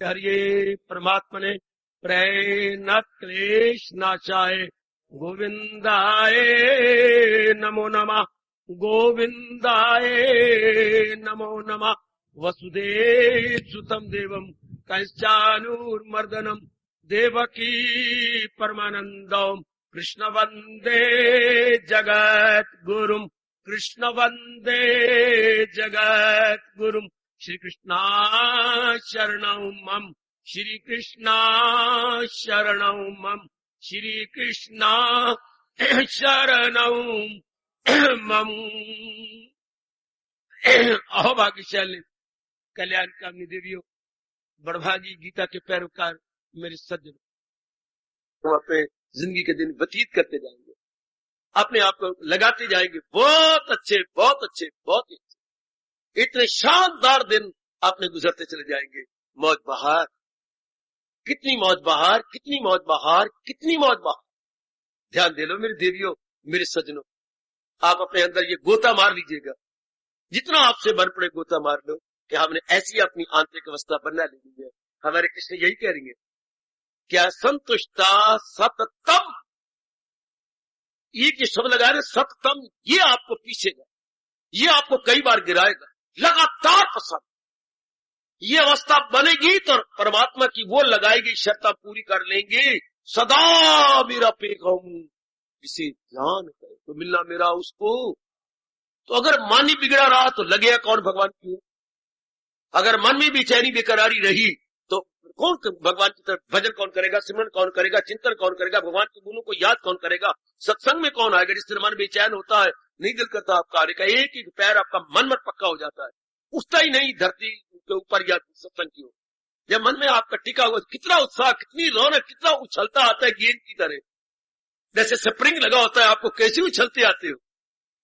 हरिये परमात्मा ने प्रय न क्लेश नाशाय गोविंदाय नमो नमः। गोविंदाय नमो नमः। वसुदेव सुतम देवम कंचानूर्मर्दनम देवकी परमानंदम कृष्ण वंदे जगत गुरुम। कृष्ण वंदे जगत गुरुम। श्री कृष्णा शरणं मम। श्री कृष्णा शरणं मम। श्री कृष्णा शरणं मम। अहो भाग्यशाली कल्याण कामनी देवियों, बड़भागी गीता के पैरोकार मेरे सज्जन, हम अपने जिंदगी के दिन व्यतीत करते जाएंगे, अपने आप को लगाते जाएंगे। बहुत अच्छे, बहुत अच्छे, बहुत अच्छे, इतने शानदार दिन अपने गुजरते चले जाएंगे। मौज बहार, कितनी मौज बहार, कितनी मौज बहार, कितनी मौज बहार। ध्यान दे लो मेरी देवियों, मेरे सज्जनों, आप अपने अंदर ये गोता मार लीजिएगा, जितना आपसे बन पड़े गोता मार लो कि हमने ऐसी अपनी आंतरिक अवस्था बना ली है। हमारे कृष्ण यही कह रही है, क्या संतुष्टा सततम, ये जो शब्द लगा रहे सततम, ये आपको पीछेगा, ये आपको कई बार गिराएगा, लगातार पसंद। ये अवस्था बनेगी तो परमात्मा की वो लगाएगी शर्तें पूरी कर लेंगे। सदा मेरा पेखम, इसे ध्यान करे तो मिलना मेरा उसको। तो अगर मन ही बिगड़ा रहा तो लगेगा कौन भगवान की। अगर मन में बेचैनी बेकरारी रही तो कौन भगवान की तरफ भजन कौन करेगा, सिमरन कौन करेगा, चिंतन कौन करेगा, भगवान के गुणों को याद कौन करेगा, सत्संग में कौन आएगा। जिस तरह मन बेचैन होता है, नहीं दिल करता आपका आने का, एक एक पैर आपका मन मत पक्का हो जाता है, उठता ही नहीं धरती के ऊपर या सत्संग की ओर। जब मन में आपका टिका हुआ, कितना उत्साह, कितनी रौनक, कितना उछलता आता है गेंद की तरह, जैसे स्प्रिंग लगा होता है, आपको कैसे उछलते आते हो।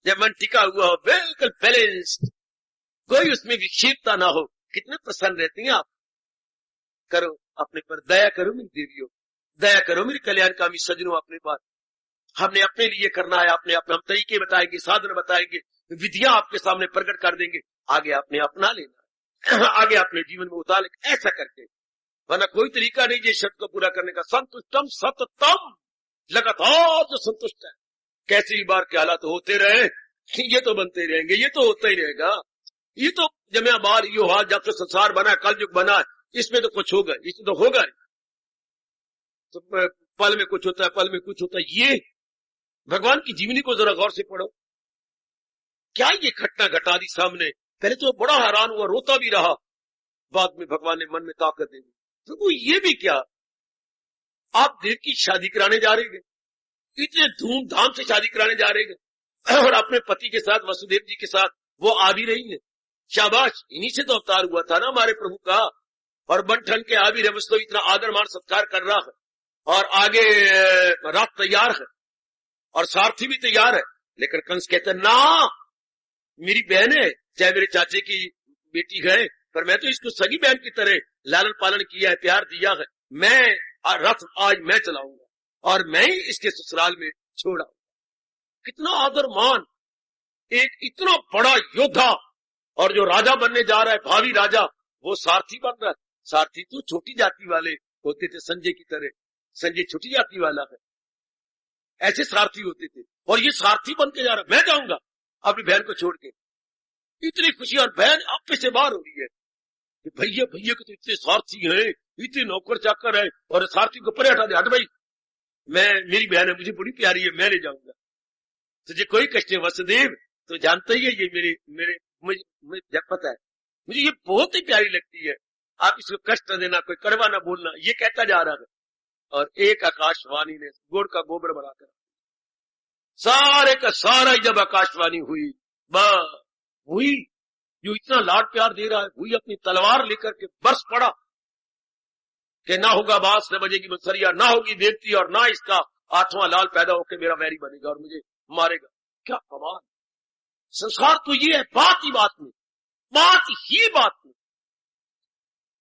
जब मन टिका हुआ हो, बिल्कुल बैलेंस्ड, कोई उसमें विक्षेपता ना हो, कितने प्रसन्न रहती हैं आप। करो अपने पर दया, करो मेरी देवियों, दया करो मेरी कल्याणकामी सज्जनों अपने पर। हमने अपने लिए करना है, अपने अपने हम तरीके बताएंगे, साधन बताएंगे, विधियां आपके सामने प्रकट कर देंगे, आगे आपने अपना लेना, आगे अपने जीवन में उतार लेना, ऐसा करके। वरना कोई तरीका नहीं ये शब्द को पूरा करने का। संतुष्टम सततम, लगातार जो संतुष्ट है, कैसी भी बार के हालात होते रहे, ये तो बनते रहेंगे, ये तो होता ही रहेगा, ये तो जमिया बार यो हाल, जब से संसार बना, कल युग बना, इसमें तो कुछ होगा, इसमें तो होगा तो पल में कुछ होता है, पल में कुछ होता है। ये भगवान की जीवनी को जरा गौर से पढ़ो, क्या ये घटना घटा दी सामने। पहले तो बड़ा हैरान हुआ, रोता भी रहा, बाद में भगवान ने मन में ताकत दे दी। तो ये भी क्या, आप देव की शादी कराने जा रहे हैं, इतने धूमधाम से शादी कराने जा रहे हैं, और अपने पति के साथ, वसुदेव जी के साथ वो आ भी रही है। शाबाश, इन्हीं से तो अवतार हुआ था ना हमारे प्रभु का। और बन के आ भी रहे, तो इतना आदर मान सत्कार कर रहा है, और आगे रात तैयार है, और सारथी भी तैयार है। लेकिन कंस कहते ना, मेरी बहन है, चाहे मेरे चाचे की बेटी है, पर मैं तो इसको सगी बहन की तरह लालन पालन किया है, प्यार दिया है। मैं रथ आज मैं चलाऊंगा, और मैं ही इसके ससुराल में छोड़ा। कितना आदर मान, एक इतना बड़ा योद्धा, और जो राजा बनने जा रहा है, भावी राजा, वो सारथी बन रहा है। सारथी तो छोटी जाति वाले होते थे, संजय की तरह, संजय छोटी जाति वाला है, ऐसे सारथी होते थे। और ये सारथी बन के जा रहा है, मैं जाऊंगा अपनी बहन को छोड़ के। इतनी खुशी, और बहन आपे से बाहर हो रही है कि भैया भैया के तो इतने सारथी हैं, इतने नौकर चाकर है, और सारथी को परे हटा दे, हट भाई, मैं, मेरी बहन है, मुझे बड़ी प्यारी है, मैं ले जाऊंगा, तुझे कोई कष्ट है वसुदेव, तो जानता ही है ये मुझे पता है, मुझे ये बहुत ही प्यारी लगती है, आप इसको कष्ट न देना, कोई कड़वा ना बोलना, ये कहता जा रहा है। और एक आकाशवाणी ने गोड़ का गोबर बनाकर, सारे का सारा जब आकाशवाणी हुई, हुई जो इतना लाड प्यार दे रहा है, हुई अपनी तलवार लेकर के बरस पड़ा कि ना होगा बांस, न बजेगी बंसुरिया, ना होगी देवती, और ना इसका 8वां लाल पैदा होकर मेरा वैरी बनेगा और मुझे मारेगा। क्या कमाल, संसार तो ये है, बात ही बात में, बात ही बात में।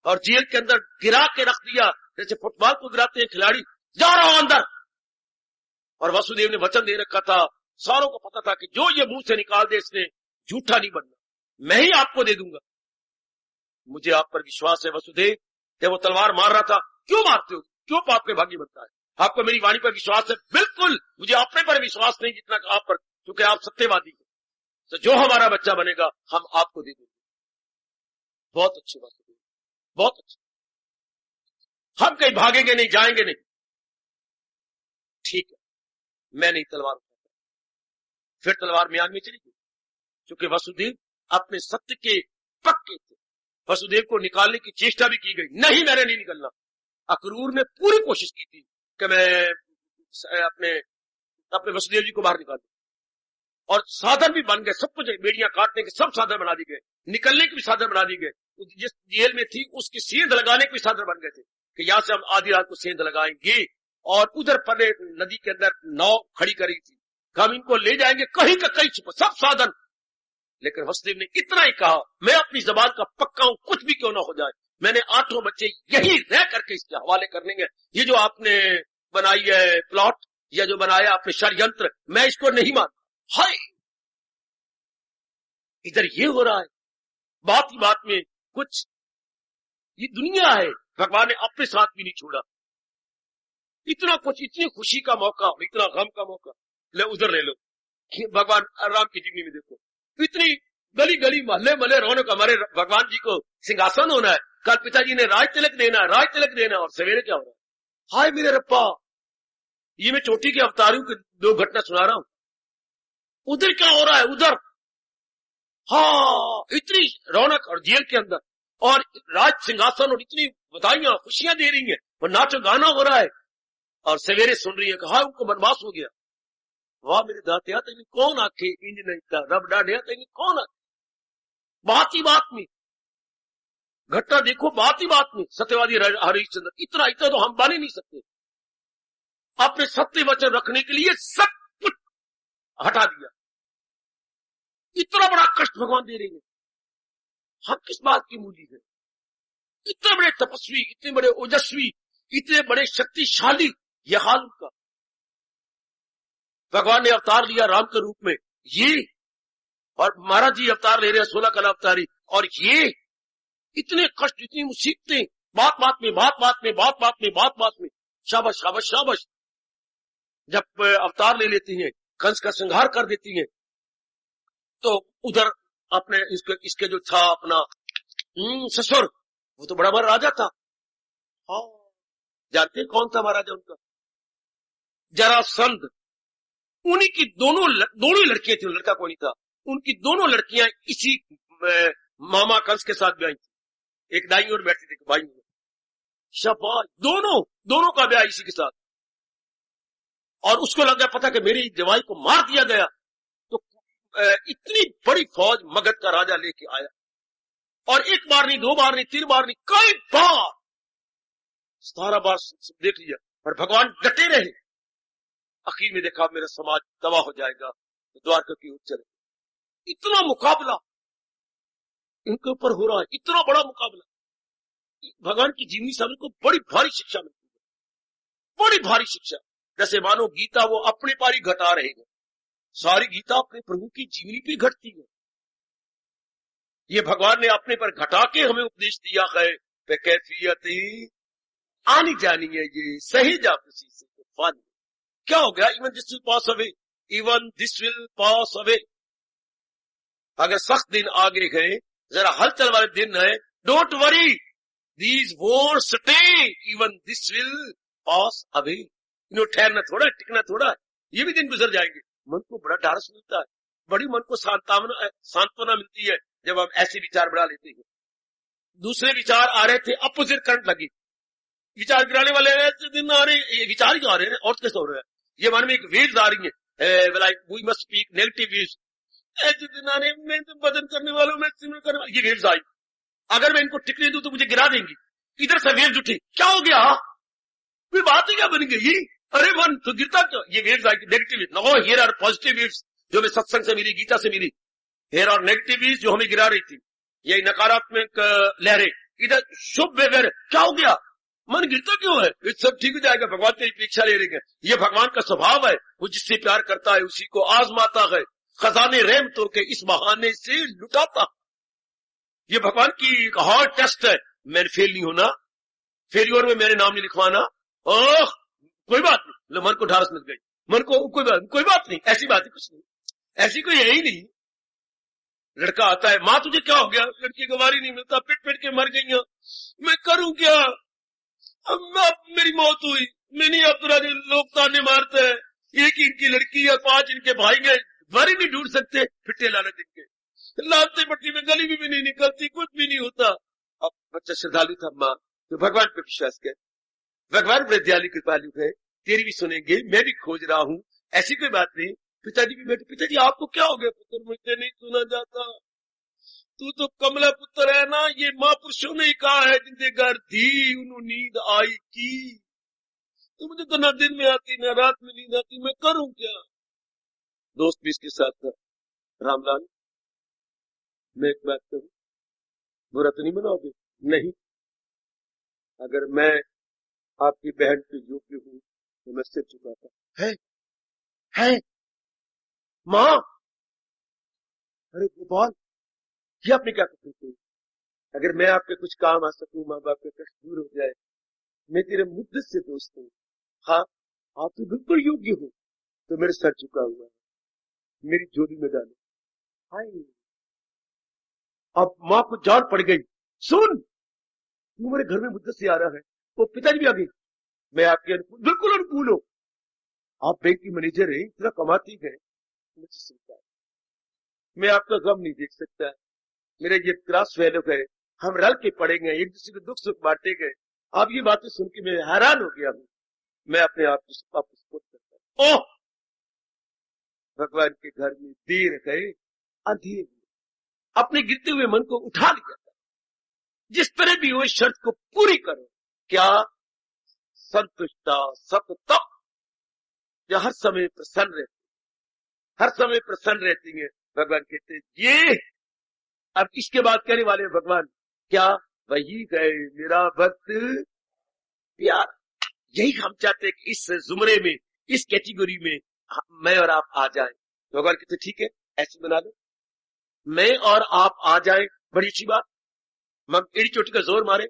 और जेल के अंदर गिरा के रख दिया, जैसे फुटबॉल को गिराते हैं खिलाड़ी, जा रहा हूं अंदर। और वसुदेव ने वचन दे रखा था, सारों को पता था कि जो ये मुंह से निकाल दे इसने झूठा नहीं बनना, मैं ही आपको दे दूंगा। मुझे आप पर विश्वास है वसुदेव, जब वो तलवार मार रहा था, क्यों मारते हो, क्यों पाप के भागी बनता है? आपको मेरी वाणी पर विश्वास है? बिल्कुल, मुझे अपने पर विश्वास नहीं जितना आप पर, क्योंकि आप सत्यवादी हैं। तो जो हमारा बच्चा बनेगा हम आपको दे देंगे। बहुत अच्छी बात है, बहुत अच्छी। हम कहीं भागेंगे नहीं, जाएंगे नहीं। ठीक है, मैं नहीं तलवार उठाता। फिर तलवार म्यान में चली गई, क्योंकि वसुदेव अपने सत्य के पक्के थे। वसुदेव को निकालने की चेष्टा भी की गई, नहीं मैंने नहीं निकलना। अक्रूर ने पूरी कोशिश की थी कि मैं अपने वसुदेव जी को बाहर निकालूं, और साधन भी बन गए, सब कुछ बेड़ियां काटने के सब साधन बना दिए गए, निकलने के भी साधन बना दिए गए। जिस जेल में थी उसकी सेंध लगाने के भी साधन बन गए थे कि यहां से हम आधी रात को सेंध लगाएंगे, और उधर परे नदी के अंदर नाव खड़ी करी थी, हम इनको ले जाएंगे कहीं का कहीं छुपा, सब साधन। लेकिन वसुदेव ने इतना ही कहा, मैं अपनी जबान का पक्का हूं, कुछ भी क्यों ना हो जाए, मैंने 8 बच्चे यही रह करके इसके हवाले करने हैं। ये जो आपने बनाई है प्लॉट, या जो बनाया आपने षड्यंत्र, मैं इसको नहीं मानता। हाय, इधर ये हो रहा है, बात ही बात में कुछ, ये दुनिया है, भगवान ने अपने साथ भी नहीं छोड़ा। इतना कुछ, इतनी खुशी का मौका, इतना गम का मौका, ले उधर ले लो। भगवान राम की जीवनी में देखो, इतनी गली गली महल्ले महल्ले रौनक, हमारे भगवान जी को सिंहासन होना है, कल पिताजी ने राज तिलक देना है, राज तिलक देना है, और सवेरे क्या हो रहा है? हाय मेरे रब्बा, ये मैं चोटी के अवतारियों की 2 घटना सुना रहा हूं। उधर क्या हो रहा है? उधर हाँ, इतनी रौनक, और जेल के अंदर, और राज सिंहासन, और इतनी बधाइयां खुशियां दे रही हैं, और नाचो गाना हो रहा है, और सवेरे सुन रही है कि हाँ उनको वनवास हो गया। वाह मेरे दातिया, तेनी कौन आखे इंज नहीं था, रब डाढ़िया तेनी कौन आखे। बात ही बात में घटना देखो, बात ही बात में सत्यवादी हरिश्चंद्र, इतना इतना तो हम बन ही नहीं सकते। अपने सत्य वचन रखने के लिए सब कुछ हटा दिया। इतना बड़ा कष्ट भगवान दे रहे हैं, हम किस बात की मूली है? इतने बड़े तपस्वी, इतने बड़े ओजस्वी, इतने बड़े शक्तिशाली, यह हाल उनका। भगवान ने अवतार लिया राम के रूप में, ये, और महाराज जी अवतार ले रहे हैं 16 कला अवतारी, और ये इतने कष्ट, इतनी मुसीबतें, बात बात में, बात बात में, बात बात में, बात बात में। शाबाश शाबाश शाबाश। जब अवतार ले लेती हैं, कंस का संहार कर देती हैं, तो उधर अपने इसके जो था अपना ससुर, वो तो बड़ा बड़ा राजा था। हाँ, जानते हैं कौन था महाराजा उनका? जरासंध। उन्हीं की दोनों लड़कियां थी, लड़का कोई नहीं था। उनकी दोनों लड़कियां इसी मामा कंस के साथ ब्याही थी, एक दाई और बैठी थी भाई। शाबाश, दोनों का ब्याह इसी के साथ। और उसको लग गया पता कि मेरी जवाई को मार दिया गया, तो इतनी बड़ी फौज मगध का राजा लेके आया, और 1 बार नहीं, 2 बार नहीं, 3 बार नहीं, कई बार, 17 बार देख लिया, और भगवान डटे रहे। आखिर में देखा मेरा समाज तबाह हो जाएगा, तो द्वारका की ओर चले। इतना मुकाबला इनके ऊपर हो रहा है, इतना बड़ा मुकाबला। भगवान की जीवनी से हमको बड़ी भारी शिक्षा मिलती है, बड़ी भारी शिक्षा। जैसे मानो गीता वो अपने पारी घटा रहे हैं, सारी गीता अपने प्रभु की जीवनी पे घटती है। ये भगवान ने अपने पर घटा के हमें उपदेश दिया है, पे कैफियत आनी जानी है, ये सही जा किसी से फानी। क्या हो गया? Even this will pass away, even this will pass away. अगर सख्त दिन आगे गए, जरा हलचल वाले दिन है, don't worry, these won't stay, even this will pass away. इन्हों ठहरना थोड़ा, टिकना थोड़ा, ये भी दिन गुजर जाएंगे। मन को बड़ा ढारस मिलता है, बड़ी मन को सांत्वना मिलती है जब हम ऐसे विचार बढ़ा लेते हैं। दूसरे विचार आ रहे थे, अपोजिट करंट लगी, विचार गिराने वाले ऐसे दिन आ रहे, ये विचार ही आ रहे हैं, और कैसे हो रहा है? ये मन में एक वेव्स आ रही है, we must speak negative waves. ऐसे दिन आ रहे, मैं तो बदन करने वालों, मैं सिमरन करने वालों, ये वेव्स आई। अगर मैं इनको टिकने दूं तो मुझे गिरा देंगी। इधर से वेव्स उठी, क्या हो गया? कोई बात ही क्या बन गई? अरे मन तो गिरता क्यों? ये वेव्स आई, negative waves. No, here are positive waves जो हमें सत्संग से मिली, गीता से मिली। हियर आर नेगेटिव वेव्स जो हमें गिरा रही थी, ये नकारात्मक लहरें। इधर शुभ वगैरह, क्या हो गया? मन गिरता क्यों है? ये सब ठीक हो जाएगा, भगवान तेरी परीक्षा ले रहे हैं। ये भगवान का स्वभाव है, वो जिससे प्यार करता है उसी को आजमाता है, खजाने रहम तोड़ के इस बहाने से लुटाता। ये भगवान की हार्ड टेस्ट है, मैं फेल नहीं होना, फेल्योर में मेरे नाम नहीं लिखवाना। ओह कोई बात नहीं, मन को ढारस मिल गई, मन को कोई बात नहीं, ऐसी बात है कुछ नहीं, ऐसी कोई है ही नहीं। लड़का आता है, माँ तुझे क्या हो गया? लड़की को वारी नहीं मिलता, पिट पिट के मर गई, मैं करूं क्या? अब मेरी मौत हुई, मैं नहीं, अब तो लोग ताने मारते हैं, एक इनकी लड़की है, 5 इनके भाई हैं, वारी नहीं ढूंढ सकते, फिट्टे लानत इनके, लालते पट्टी में गली भी नहीं निकलती, कुछ भी नहीं होता। अब बच्चा श्रद्धालु था, माँ तो भगवान पे विश्वास कर, भगवान बड़े दयालु कृपालु है, तेरी भी सुनेंगे, मैं भी खोज रहा हूं, ऐसी कोई बात नहीं। पिताजी भी बैठे, पिताजी आपको क्या हो गया पुत्र? मुझे नहीं सुना जाता, तू तो कमला पुत्र है ना, ये महापुरुषों ने ही कहा है, जिनके घर थी उन्होंने नींद आई की, तो मुझे तो ना दिन में आती ना रात में नींद आती, मैं करूं क्या? दोस्त भी इसके साथ था, रामलाल मैं एक बात करूं, बुरा तो नहीं मनाओगे? नहीं, अगर मैं आपकी बहन के योग्य हूं तो मैं सिर झुकाता। है माँ? अरे गोपाल, ये आपने क्या करते? अगर मैं आपके कुछ काम आ सकूं, माँ बाप का कष्ट दूर हो जाए, मैं तेरे मुद्दत से दोस्त हूं। हाँ आप तो बिल्कुल योग्य हो, तो मेरे सर झुका हुआ है, मेरी झोली में डालो। हाय, अब माँ को जान पड़ गई, सुन तू मेरे घर में मुद्दत से आ रहा है, वो पिताजी भी आ गए, मैं आपके अनुकूल, बिल्कुल अनुकूल हो, आप बैंक की मैनेजर है, इतना कमाती है, मुझे चिंता है, मैं आपका गम नहीं देख सकता, मेरा ये क्लास फेलो है, हम रल के पढ़ेंगे, एक दूसरे को दुख सुख बांटेंगे। आप ये बातें सुन के मैं हैरान हो गया हूं, मैं अपने आप को वापस खुद करता हूं। ओह भगवान के घर में देर गए अंधेर, अपने गिरते हुए मन को उठा लिया था, जिस तरह भी हो शर्त को पूरी करो। क्या? संतुष्टा सतत, जो हर समय प्रसन्न रहती, हर समय प्रसन्न रहती है। भगवान कहते ये, अब इसके बाद कहने वाले भगवान क्या? वही गए मेरा भक्त प्यार। यही हम चाहते हैं कि इस जुमरे में, इस कैटेगरी में मैं और आप आ जाएं। भगवान कहते ठीक है, ऐसे बना दो, मैं और आप आ जाएं, बड़ी अच्छी बात। हम एड़ी चोटी का जोर मारे,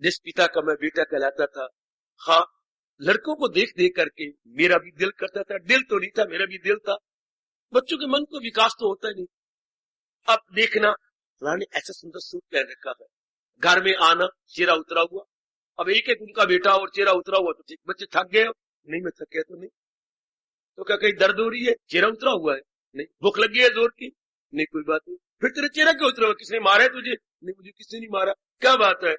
जिस पिता का मैं बेटा कहलाता था, हाँ लड़कों को देख देख करके मेरा भी दिल करता था, दिल तो नहीं था, मेरा भी दिल था। बच्चों के मन को विकास तो होता नहीं। अब देखना, रानी ऐसा सुंदर सूट पहन रखा है, घर में आना, चेहरा उतरा हुआ, अब एक एक उनका बेटा और चेहरा उतरा हुआ तो ठीक, बच्चे थक गए हो? नहीं मैं थक गया तो नहीं, तो क्या कहीं दर्द हो रही है? चेहरा उतरा हुआ है, नहीं भूख लगी है जोर की, नहीं कोई बात नहीं, फिर तेरा चेहरा क्यों उतरा हुआ? किसने मारा है तुझे? नहीं मुझे किसी ने मारा। क्या बात है?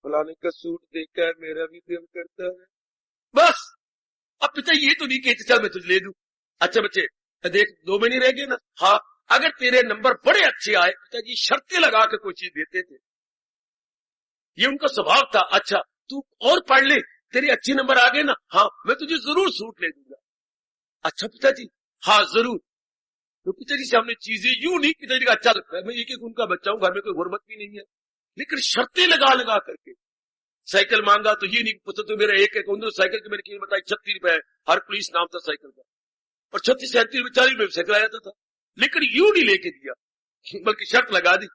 फलाने का सूट देखकर मेरा भी दिल करता है। बस अब पिता ये तो नहीं कहते चल मैं तुझे ले दूं। अच्छा बच्चे देख 2 महीने रह गए ना, हाँ अगर तेरे नंबर बड़े अच्छे आए, पिताजी शर्तें लगा के कोई चीज देते थे, ये उनका स्वभाव था। अच्छा तू और पढ़ ले, तेरे अच्छे नंबर आ गए ना, हाँ मैं तुझे जरूर सूट ले दूंगा। अच्छा पिताजी, हाँ जरूर। तो पिताजी से हमने चीजें यूं नहीं, पिताजी का अच्छा लगता है, मैं एक एक उनका बच्चा हूं, घर में कोई गुर्बत भी नहीं है, लेकिन शर्तें लगा लगा करके साइकिल मांगा तो ये नहीं पुत्र तो मेरा एक साइकिल की मैंने कीमत बताई 36 रुपए, हर पुलिस नाम था साइकिल का, और 36 37 रुपए 40 रुपए साइकिल आ जाता था, लेकिन यूं नहीं लेके दिया, बल्कि शर्त लगा दी।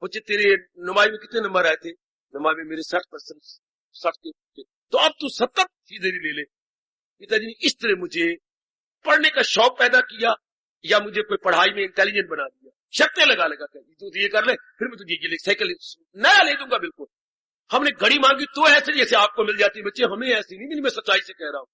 बच्चे तेरे नुमाई में कितने नंबर आए थे? नुमाई में मेरे 60%, 60 के, तो अब तू 70 चीजें ले ले। पिताजी ने इस तरह मुझे पढ़ने का शौक पैदा किया, या मुझे कोई पढ़ाई में इंटेलिजेंट बना दिया, शर्तें लगा लगा कर, तू ये कर ले फिर मैं तुझे ये साइकिल नया ले दूंगा। बिल्कुल हमने घड़ी मांगी तो ऐसे जैसे आपको मिल जाती, बच्चे हमें ऐसी नहीं मिली, मैं सच्चाई से कह रहा हूं,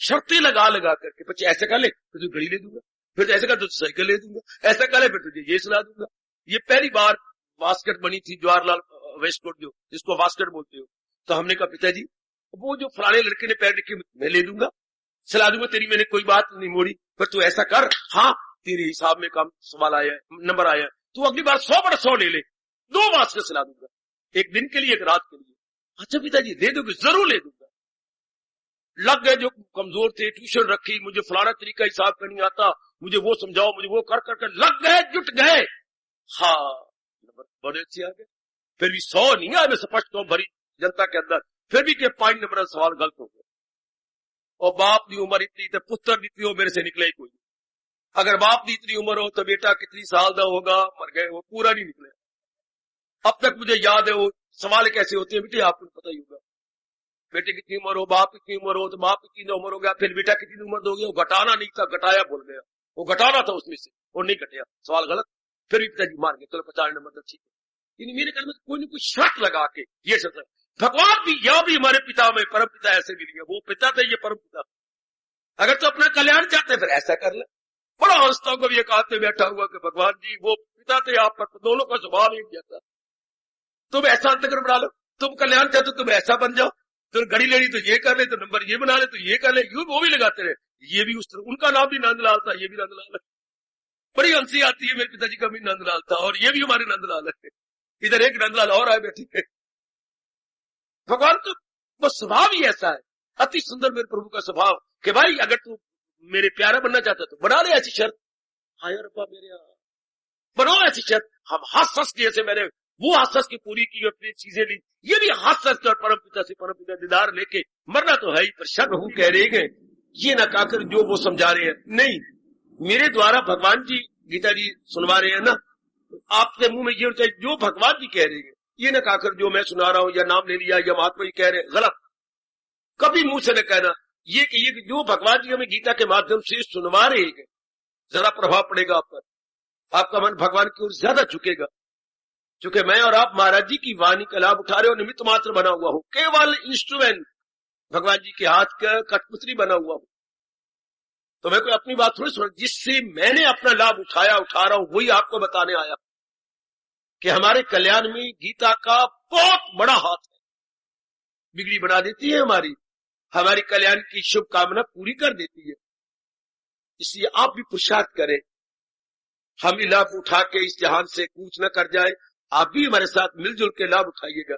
शर्तें लगा लगा करके, बच्चे ऐसे कर ले फिर तुझे घड़ी ले दूंगा, फिर ऐसे कर तुझे साइकिल ले दूंगा, ऐसा कर ले फिर तुझे ये सुना दूंगा। ये पहली बार बास्केट बनी थी जवाहरलाल वेस्टकोट, जो जिसको बास्केट बोलते हो, तो हमने कहा पिताजी वो जो फलाने लड़के ने पैर रखी मैं ले दूंगा, सलाह दूंगा, तेरी मैंने कोई बात नहीं मोड़ी, पर तू ऐसा कर, हाँ तेरे हिसाब में काम सवाल आया नंबर आया, तू अगली बार 100/100 ले ले, 2 बास्केट सलाह दूंगा, एक दिन के लिए एक रात के लिए। अच्छा पिताजी दे दोगे? जरूर ले दूंगा। लग गए जो कमजोर थे, ट्यूशन रखी, मुझे फलाना तरीका हिसाब का नहीं आता, मुझे वो समझाओ, मुझे वो कर कर कर लग गए, जुट गए, हाँ नंबर बड़े अच्छे आ गए, फिर भी 100 नहीं आया, मैं स्पष्ट कहूं भरी जनता के अंदर, फिर भी 5 नंबर सवाल गलत हो गए। और बाप की उम्र इतनी तो पुत्र इतनी हो, मेरे से निकले ही कोई। अगर बाप की इतनी उम्र हो तो बेटा कितनी साल का होगा, मर गए, वो पूरा नहीं निकले। अब तक मुझे याद है वो सवाल कैसे होते हैं बेटे, आपको पता ही होगा। बेटे कितनी उम्र हो, बाप कितनी उम्र हो, तो बाप कितनी उम्र हो गया, फिर बेटा कितनी उम्र हो गया, वो घटाना नहीं था, घटाया बोल गया, वो घटाना था उसमें से, वो नहीं घटिया, सवाल गलत। फिर भी पिताजी मान गए, चलो 50 नंबर ठीक है। मेरे घर में कोई न कोई शर्त लगा के ये शर्त, भगवान भी या भी हमारे पिता में परम पिता ऐसे भी नहीं है, वो पिता थे, ये परम पिता। अगर तो अपना कल्याण चाहते फिर ऐसा कर ले। बड़ा हंसता को ये कहते बैठा हुआ कि भगवान जी वो पिता थे आप पर, दोनों का स्वभाव एक जैसा, तुम ऐसा अंतर्ग्रह बना लो, तुम कल्याण चाहते तुम ऐसा बन जाओ, तो घड़ी लेनी तो ये कर ले, तो नंबर ये बना ले, तो ये कर ले, यूं वो भी लगाते रहे। ये भी उस तरह, उनका नाम भी नंदलाल था, ये भी नंदलाल है। बड़ी हंसी आती है, मेरे पिताजी का भी नंदलाल था और ये भी हमारे नंदलाल है। इधर एक नंदलाल और आए बैठे है। भगवान तो वो स्वभाव ही ऐसा है, अति सुंदर मेरे प्रभु का स्वभाव कि भाई अगर तू मेरे प्यारा बनना चाहता तो बना ले ऐसी शर्त। हाय रब्बा मेरे बनाओ ऐसी शर्त। हम हंस हंस के, जैसे मैंने वो हंस हंस की पूरी की अपनी चीजें ली, ये भी हंस हंस के और परम पिता से परम पिता दीदार लेके मरना तो है ही, पर शर्त हूं कह रहे हैं ये ना कहकर जो वो समझा रहे हैं, नहीं मेरे द्वारा भगवान जी गीता जी सुनवा रहे हैं ना, आपके मुंह में ये होता है जो भगवान जी कह रहे हैं, ये ना कहकर जो मैं सुना रहा हूं या नाम ले लिया या महात्मा जी कह रहे हैं, गलत। कभी मुंह से न कहना, ये कि जो भगवान जी हमें गीता के माध्यम से सुनवा रहे हैं, जरा प्रभाव पड़ेगा आप पर, आपका मन भगवान की ओर ज्यादा झुकेगा। क्योंकि मैं और आप महाराज जी की वाणी का लाभ उठा रहे हो, निमित्त मात्र बना हुआ हूं, केवल इंस्ट्रूमेंट, भगवान जी के हाथ का कठपुतली बना हुआ हूं। तो मैं कोई अपनी बात थोड़ी सुन, जिससे मैंने अपना लाभ उठा रहा हूं, वही आपको बताने आया कि हमारे कल्याण में गीता का बहुत बड़ा हाथ है। बिगड़ी बना देती है हमारी कल्याण की शुभकामना पूरी कर देती है। इसलिए आप भी पुरुषार्थ करें, हम भी लाभ उठा के इस जहान से कूच न कर जाए। आप भी हमारे साथ मिलजुल के लाभ उठाइएगा।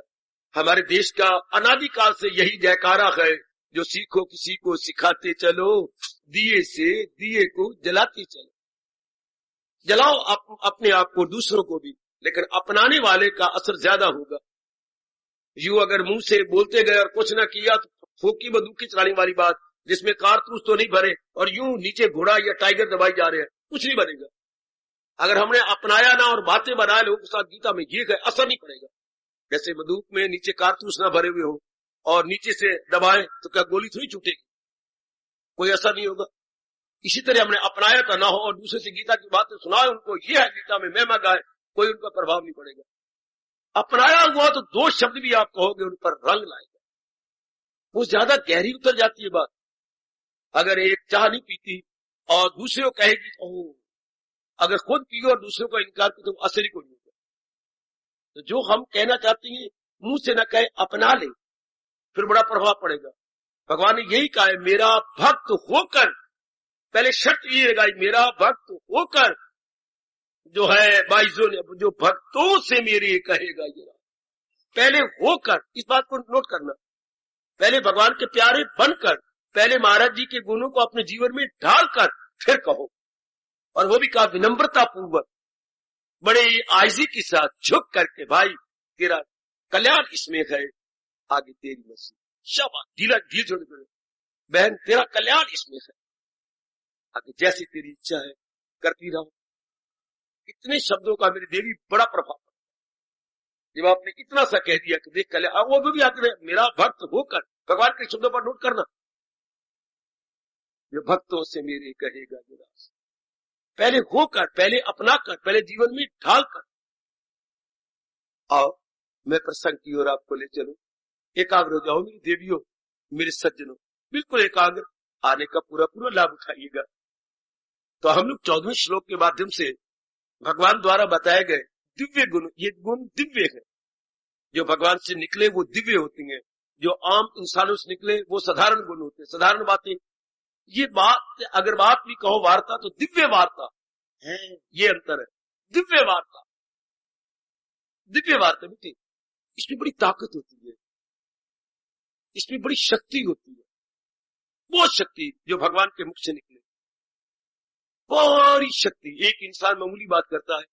हमारे देश का अनादिकाल से यही जयकारा है, जो सीखो किसी को सिखाते चलो, दिए से दिए को जलाते चलो। जलाओ अपने आप को, दूसरों को भी, लेकिन अपनाने वाले का असर ज्यादा होगा। यूं अगर मुंह से बोलते गए और कुछ ना किया तो फूकी बंदूकी चलाने वाली बात, जिसमें कारतूस तो नहीं भरे और यूं नीचे घोड़ा या टाइगर दबाई जा रहे हैं, कुछ नहीं बनेगा। अगर हमने अपनाया ना और बातें बनाए लोगों के साथ, गीता में ये गए, असर नहीं पड़ेगा। जैसे बंदूक में नीचे कारतूस ना भरे हुए हो और नीचे से दबाए तो क्या गोली थोड़ी छूटेगी, कोई असर नहीं होगा। इसी तरह हमने अपनाया तो ना हो और दूसरे से गीता की बातें सुनाए उनको, ये है गीता में महिमा गाए, कोई उनका प्रभाव नहीं पड़ेगा। अपनाया हुआ तो दो शब्द भी आप कहोगे उन पर रंग लाएगा, वो ज्यादा गहरी उतर जाती है बात। अगर एक चाह नहीं पीती और दूसरे को कहेगी तो, अगर खुद पियो और दूसरों को इनकार की तो असर ही कोई नहीं होगा। तो जो हम कहना चाहते हैं मुंह से न कहे, अपना ले, फिर बड़ा प्रभाव पड़ेगा। भगवान ने यही कहा है, मेरा भक्त होकर, पहले शर्त ये लगाई, मेरा भक्त होकर जो है बाइजों ने, जो भक्तों से मेरे कहेगा, ये पहले होकर, इस बात को नोट करना, पहले भगवान के प्यारे बनकर, पहले महाराज जी के गुणों को अपने जीवन में ढालकर फिर कहो। और वो भी कहा विनम्रता पूर्वक, बड़े आइजी के साथ झुक करके, भाई तेरा कल्याण इसमें है, आगे तेरी मर्जी, शाबाश, ढीला ढील छोड़ दो बहन, तेरा कल्याण इसमें है, आगे जैसी तेरी इच्छा है करती रहो। इतने शब्दों का मेरी देवी बड़ा प्रभाव पड़ा। जब आपने इतना सा कह दिया कि देख कल्याण, वो भी आगे मेरा भक्त होकर, भगवान के शब्दों पर नोट करना, जो भक्तों से मेरे कहेगा जरा, पहले होकर, पहले अपनाकर, पहले जीवन में ढालकर। आओ मैं प्रसंग की ओर आपको ले चलूं, एकाग्र हो जाओ मेरी देवियों, मेरे सज्जनों, बिल्कुल एकाग्र, आने का पूरा पूरा लाभ उठाइएगा। तो हम लोग 14वें श्लोक के माध्यम से भगवान द्वारा बताए गए दिव्य गुण, ये गुण दिव्य है, जो भगवान से निकले वो दिव्य होती हैं, जो आम इंसानों से निकले वो साधारण गुण होते हैं, साधारण बातें। ये बात अगर बात भी कहो वार्ता, तो दिव्य वार्ता है, ये अंतर है। दिव्य वार्ता, दिव्य वार्ता बेटी, इसमें बड़ी ताकत होती है, इसमें बड़ी शक्ति होती है, बहुत शक्ति जो भगवान के मुख से निकले, बड़ी शक्ति। एक इंसान मामूली बात करता है,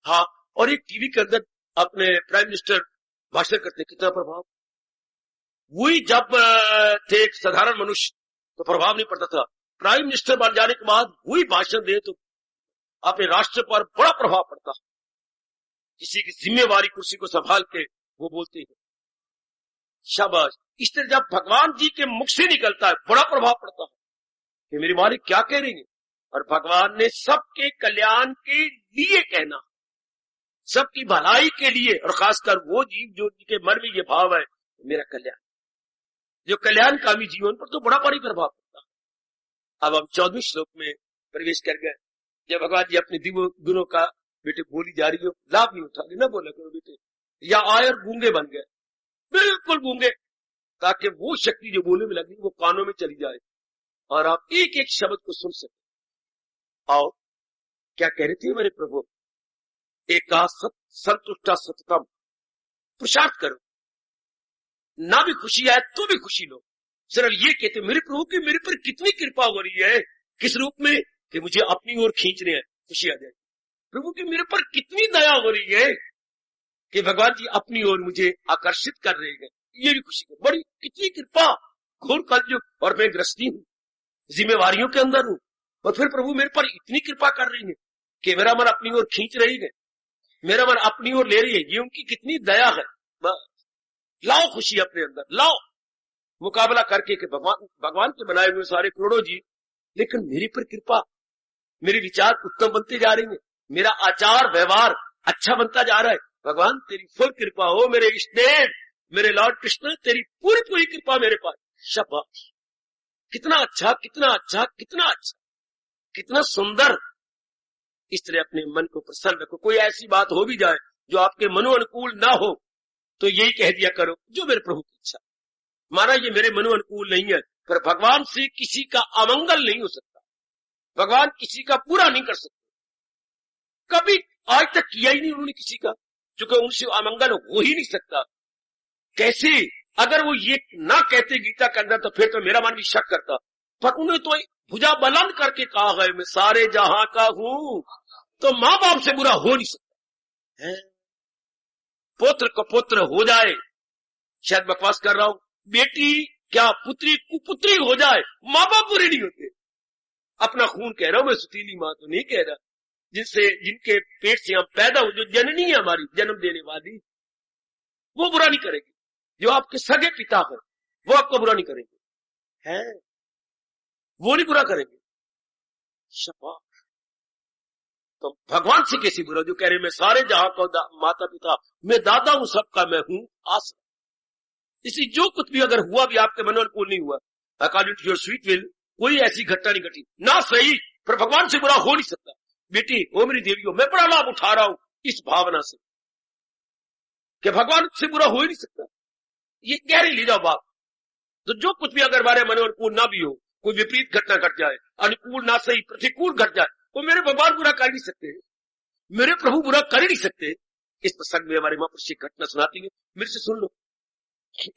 हाँ, और एक टीवी के अंदर अपने प्राइम मिनिस्टर भाषण करते, कितना प्रभाव। वही जब थे एक साधारण मनुष्य तो प्रभाव नहीं पड़ता था, प्राइम मिनिस्टर बन जाने के बाद वही भाषण दे तो अपने राष्ट्र पर बड़ा प्रभाव पड़ता। किसी की जिम्मेवारी कुर्सी को संभाल के वो बोलते हैं शाबाश। इस तरह जब भगवान जी के मुख से निकलता है बड़ा प्रभाव पड़ता है कि मेरी माँ क्या कह रही है, और भगवान ने सबके कल्याण के लिए कहना, सबकी भलाई के लिए, और खासकर वो जीव जो जिनके मन में ये भाव है मेरा कल्याण, जो कल्याणकामी जीवन पर तो बड़ा भारी प्रभाव पड़ता है। अब हम 14वें श्लोक में प्रवेश कर गए। जब भगवान जी अपने दिव्य गुणों का बेटे बोली जा रही हो, लाभ नहीं उठा ना बोला करो बेटे, या आए और गूंगे बन गए, बिल्कुल गूंगे, ताकि वो शक्ति जो बोलने में लगी वो कानों में चली जाए और आप एक एक शब्द को सुन सके। आओ क्या कह रहे थे मेरे प्रभु, एका सत संतुष्टा सततम, पुरुषार्थ करो, ना भी खुशी आए तो भी खुशी लो। सिर्फ ये कहते मेरे प्रभु की मेरे पर कितनी कृपा हो रही है, किस रूप में कि मुझे अपनी ओर खींचने हैं, खुशी आ जाए। प्रभु की मेरे पर कितनी दया हो रही है कि भगवान जी अपनी ओर मुझे आकर्षित कर रहे हैं, ये भी खुशी बड़ी, कितनी कृपा, घोर कलयुग और मैं गृहस्थी हूं, जिम्मेवारियों के अंदर हूं, और फिर प्रभु मेरे पर इतनी कृपा कर रही है कि मेरा मन अपनी ओर खींच रही है, मेरा मन अपनी ओर ले रही है, ये उनकी कितनी दया है। लाओ खुशी अपने अंदर, लाओ मुकाबला करके कि भगवान के बनाए हुए सारे करोड़ों जी, लेकिन मेरे पर कृपा, मेरे विचार उत्तम बनते जा रहे हैं, मेरा आचार व्यवहार अच्छा बनता जा रहा है। भगवान तेरी फुल कृपा हो मेरे इष्टदेव, मेरे लॉर्ड कृष्ण, तेरी पूरी पूरी कृपा मेरे पास। शाबाश, कितना अच्छा, कितना अच्छा, कितना अच्छा, कितना सुंदर। इस तरह अपने मन को प्रसन्न रखो। कोई ऐसी बात हो भी जाए जो आपके मनो अनुकूल ना हो तो यही कह दिया करो जो मेरे प्रभु की इच्छा। माना ये मेरे मनो अनुकूल नहीं है, पर भगवान से किसी का अमंगल नहीं हो सकता, भगवान किसी का पूरा नहीं कर सकते, कभी आज तक किया ही नहीं उन्होंने किसी का, क्योंकि उनसे अमंगल हो ही नहीं सकता। कैसे, अगर वो ये ना कहते गीता के अंदर तो फिर तो मेरा मन भी शक करता, पर उन्होंने तो भुजा बुलंद करके कहा है मैं सारे जहां का हूं, तो मां बाप से बुरा हो नहीं सकता है। पुत्र को पुत्र हो जाए, शायद बकवास कर रहा हूं, बेटी क्या पुत्री कुपुत्री हो जाए, मां बाप बुरे नहीं होते। अपना खून कह रहा हूं मैं, सुतीली मां तो नहीं कह रहा, जिनके पेट से हम पैदा हो, जो जननी है हमारी जन्म देने वाली, वो बुरा नहीं करेगी। जो आपके सगे पिता है वो आपको बुरा नहीं करेंगे, है वो नहीं बुरा करेंगे। शाबाश, तो भगवान से कैसी बुरा, जो कह रहे मैं सारे जहां का माता पिता, मैं दादा हूं, सबका मैं हूं आश्रय। इसलिए जो कुछ भी अगर हुआ भी आपके मन अनुकूल नहीं हुआ, according to your sweet will, कोई ऐसी घटना नहीं घटी ना सही, पर भगवान से बुरा हो नहीं सकता। बेटी वो मेरी देवी हो, मैं बड़ा लाभ उठा रहा हूं इस भावना से कि भगवान से बुरा हो ही नहीं सकता। ये गहरी ले जाओ बात। तो जो कुछ भी अगर हमारे मन अनुकूल ना भी हो, कोई विपरीत घटना घट जाए, अनुकूल ना सही प्रतिकूल घट जाए, तो मेरे भगवान बुरा कर नहीं सकते, मेरे प्रभु बुरा कर ही नहीं सकते। इस प्रसंग में हमारे महापुरुष एक घटना सुनाती है, मेरे से सुन लो।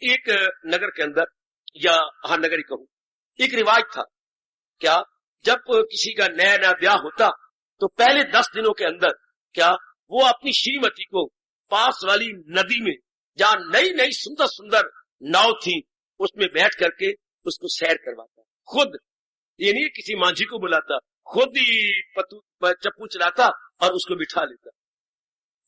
एक नगर के अंदर, या हाँ नगर ही कहूं, एक रिवाज था क्या, जब किसी का नया नया ब्याह होता तो पहले 10 दिनों के अंदर क्या वो अपनी श्रीमती को पास वाली नदी में, जहां नई नई सुंदर सुंदर नाव थी, उसमें बैठ करके उसको सैर करवाता, खुद, ये नहीं किसी मांझी को बुलाता, खुद ही चप्पू चलाता और उसको बिठा लेता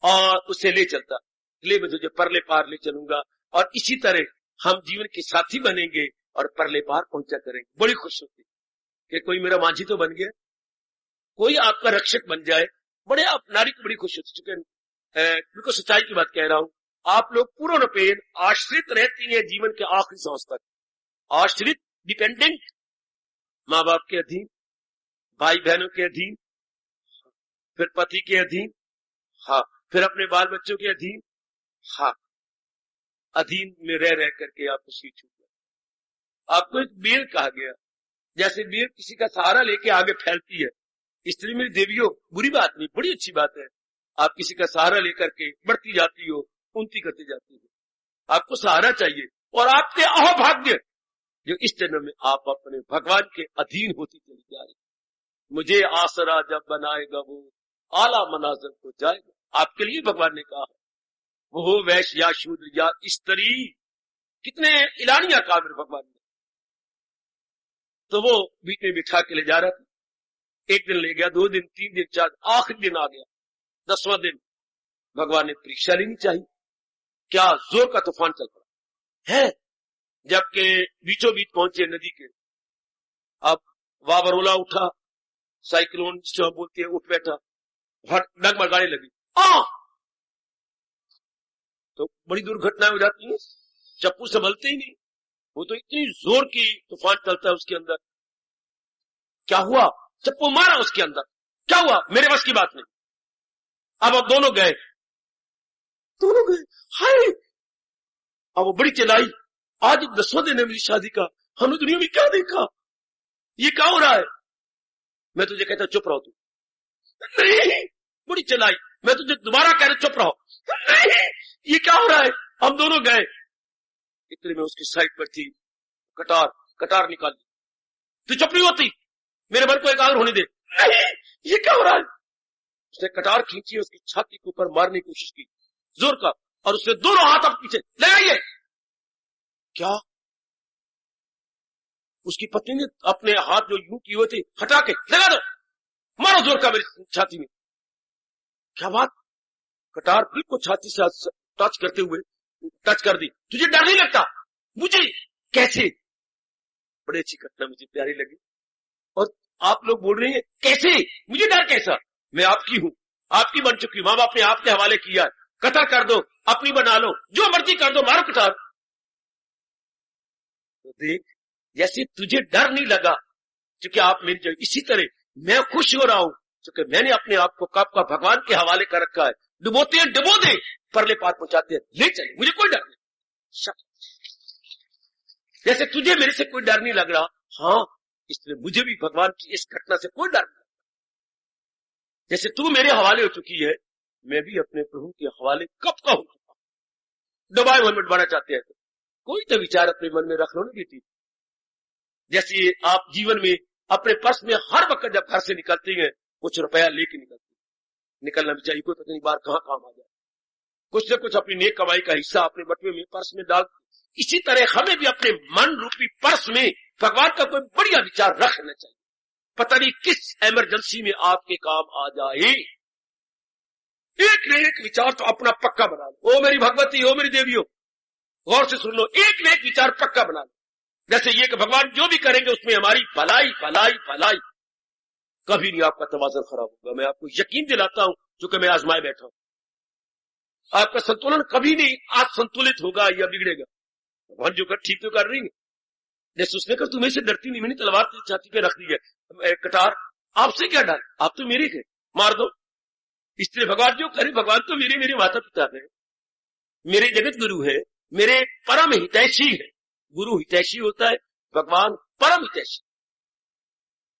और उसे ले चलता, ले मैं तुझे परले पार ले चलूंगा, और इसी तरह हम जीवन के साथी बनेंगे और परले पार पहुंचा करेंगे। बड़ी खुश होती कि कोई मेरा मांझी तो बन गया, कोई आपका रक्षक बन जाए, बड़े आप नारी को बड़ी खुश होती है। बिल्कुल सच्चाई की बात कह रहा हूं, आप लोग पूर्ण पेन आश्रित रहती है जीवन के आखिरी सांस तक, आश्रित, डिपेंडेंट, माँ बाप के अधीन, भाई बहनों के अधीन, फिर पति के अधीन, हाँ, फिर अपने बाल बच्चों के अधीन, हाँ, अधीन में रह रह करके आपको सीट छूट गया। आपको एक बेल कहा गया, जैसे बेल किसी का सहारा लेके आगे फैलती है, इसलिए मेरी देवियों बुरी बात नहीं, बड़ी अच्छी बात है, आप किसी का सहारा लेकर के बढ़ती जाती हो, उन्नति करती जाती हो, आपको सहारा चाहिए। और आपके अहोभाग्य जो इस जन्म में आप अपने भगवान के अधीन होती चली जा रही, मुझे आसरा जब बनाएगा वो आला मनाजर को जाएगा। आपके लिए भगवान ने कहा, वो हो वैश्य या शूद्र या स्त्री, कितने इलानिया कहा मेरे भगवान ने। तो वो बीच में बिठा के ले जा रहा था, एक दिन ले गया, 2 दिन, 3 दिन, 4, आखिरी दिन आ गया, 10वां दिन भगवान ने परीक्षा लेनी चाहिए, क्या जोर का तूफान चल पड़ा है। जबकि बीचों बीच पहुंचे नदी के, अब वावरोला उठा, साइक्लोन जो बोलते हैं उठ बैठा, डगमगाने लगी। तो बड़ी दुर्घटनाएं हो जाती है, चप्पू संभलते ही नहीं, वो तो इतनी जोर की तूफान चलता है उसके अंदर। क्या हुआ, चप्पू मारा उसके अंदर, क्या हुआ मेरे बस की बात नहीं। अब दोनों गए, हाय। अब वो बड़ी चिल्लाई, आज 10वां दिन है मेरी शादी का, हमने दुनिया में क्या देखा, ये क्या हो रहा है। मैं तुझे कहता चुप रहो, तू नहीं, बड़ी चिल्लाई, मैं तुझे दोबारा कह रहा चुप रहो, नहीं, ये क्या हो रहा है। हम दोनों गए, इतने में उसकी साइड पर थी कटार निकाल ली। तू चुप नहीं होती, मेरे मन को एकाग्र होने दे, नहीं, ये क्या हो रहा है। उसने कटार खींची, उसकी छाती के ऊपर मारने की कोशिश की जोर का, और उसने दोनों हाथ अब पीछे लगाइए। क्या, उसकी पत्नी ने अपने हाथ जो यूं किए हुए थे हटा के लगा दो, मारो जोर का मेरी छाती में। क्या बात, कटार बिल्कुल छाती से टच करते हुए टच कर दी। तुझे डर नहीं लगता, मुझे कैसे। बड़ी अच्छी घटना मुझे प्यारी लगी। और आप लोग बोल रहे हैं कैसे, मुझे डर कैसा, मैं आपकी हूं, आपकी बन चुकी, मां बाप ने आपके हवाले किया, कतर कर दो, अपनी बना लो, जो मर्जी कर दो, मारो कटार। तो देख, जैसे तुझे डर नहीं लगा क्योंकि आप मेरी जगह, इसी तरह मैं खुश हो रहा हूं क्योंकि मैंने अपने आप को कब का भगवान के हवाले कर रखा है। डुबोते हैं डुबो दे, परले पार पहुंचाते हैं ले चले, मुझे कोई डर नहीं। जैसे तुझे मेरे से कोई डर नहीं लग रहा, हाँ, इसलिए मुझे भी भगवान की इस घटना से कोई डर नहीं। जैसे तू मेरे हवाले हो चुकी है, मैं भी अपने प्रभु के हवाले कब का हूं। दबाए मन में बढ़ाना चाहते हैं तो कोई तो विचार अपने मन में रख लो ना बेटी। जैसे आप जीवन में अपने पर्स में हर वक्त जब घर से निकलते हैं कुछ रुपया लेके निकलना भी चाहिए, कोई पता नहीं बार कहां काम आ जाए। कुछ न कुछ अपनी नेक कमाई का हिस्सा अपने बटुए में पर्स में डाल। इसी तरह हमें भी अपने मन रूपी पर्स में भगवान का कोई बढ़िया विचार रखना चाहिए, पता नहीं किस इमरजेंसी में आपके काम आ जाए। एक न एक विचार तो अपना पक्का बना लो। ओ मेरी भगवती, ओ मेरी देवियों, गौर से सुन लो, एक न एक विचार पक्का बना लो। जैसे ये कि भगवान जो भी करेंगे उसमें हमारी भलाई भलाई भलाई, कभी नहीं आपका तवाज़ुन खराब होगा। मैं आपको यकीन दिलाता हूं, क्योंकि मैं आजमाए बैठा हूं, आपका संतुलन कभी नहीं आज संतुलित होगा या बिगड़ेगा। भगवान जो कर ठीक तो कर रही है। जैसे उसने कहा तुम्हें से डरती नहीं, मैंने तलवार छाती पे रख दी है कटार, आपसे क्या डर, आप तो मेरे थे, मार दो। इसलिए भगवान जो करे, भगवान तो मेरे माता पिता है, मेरे जगत गुरु है, मेरे परम हितैषी है। गुरु हितैषी होता है, भगवान परम हितैषी।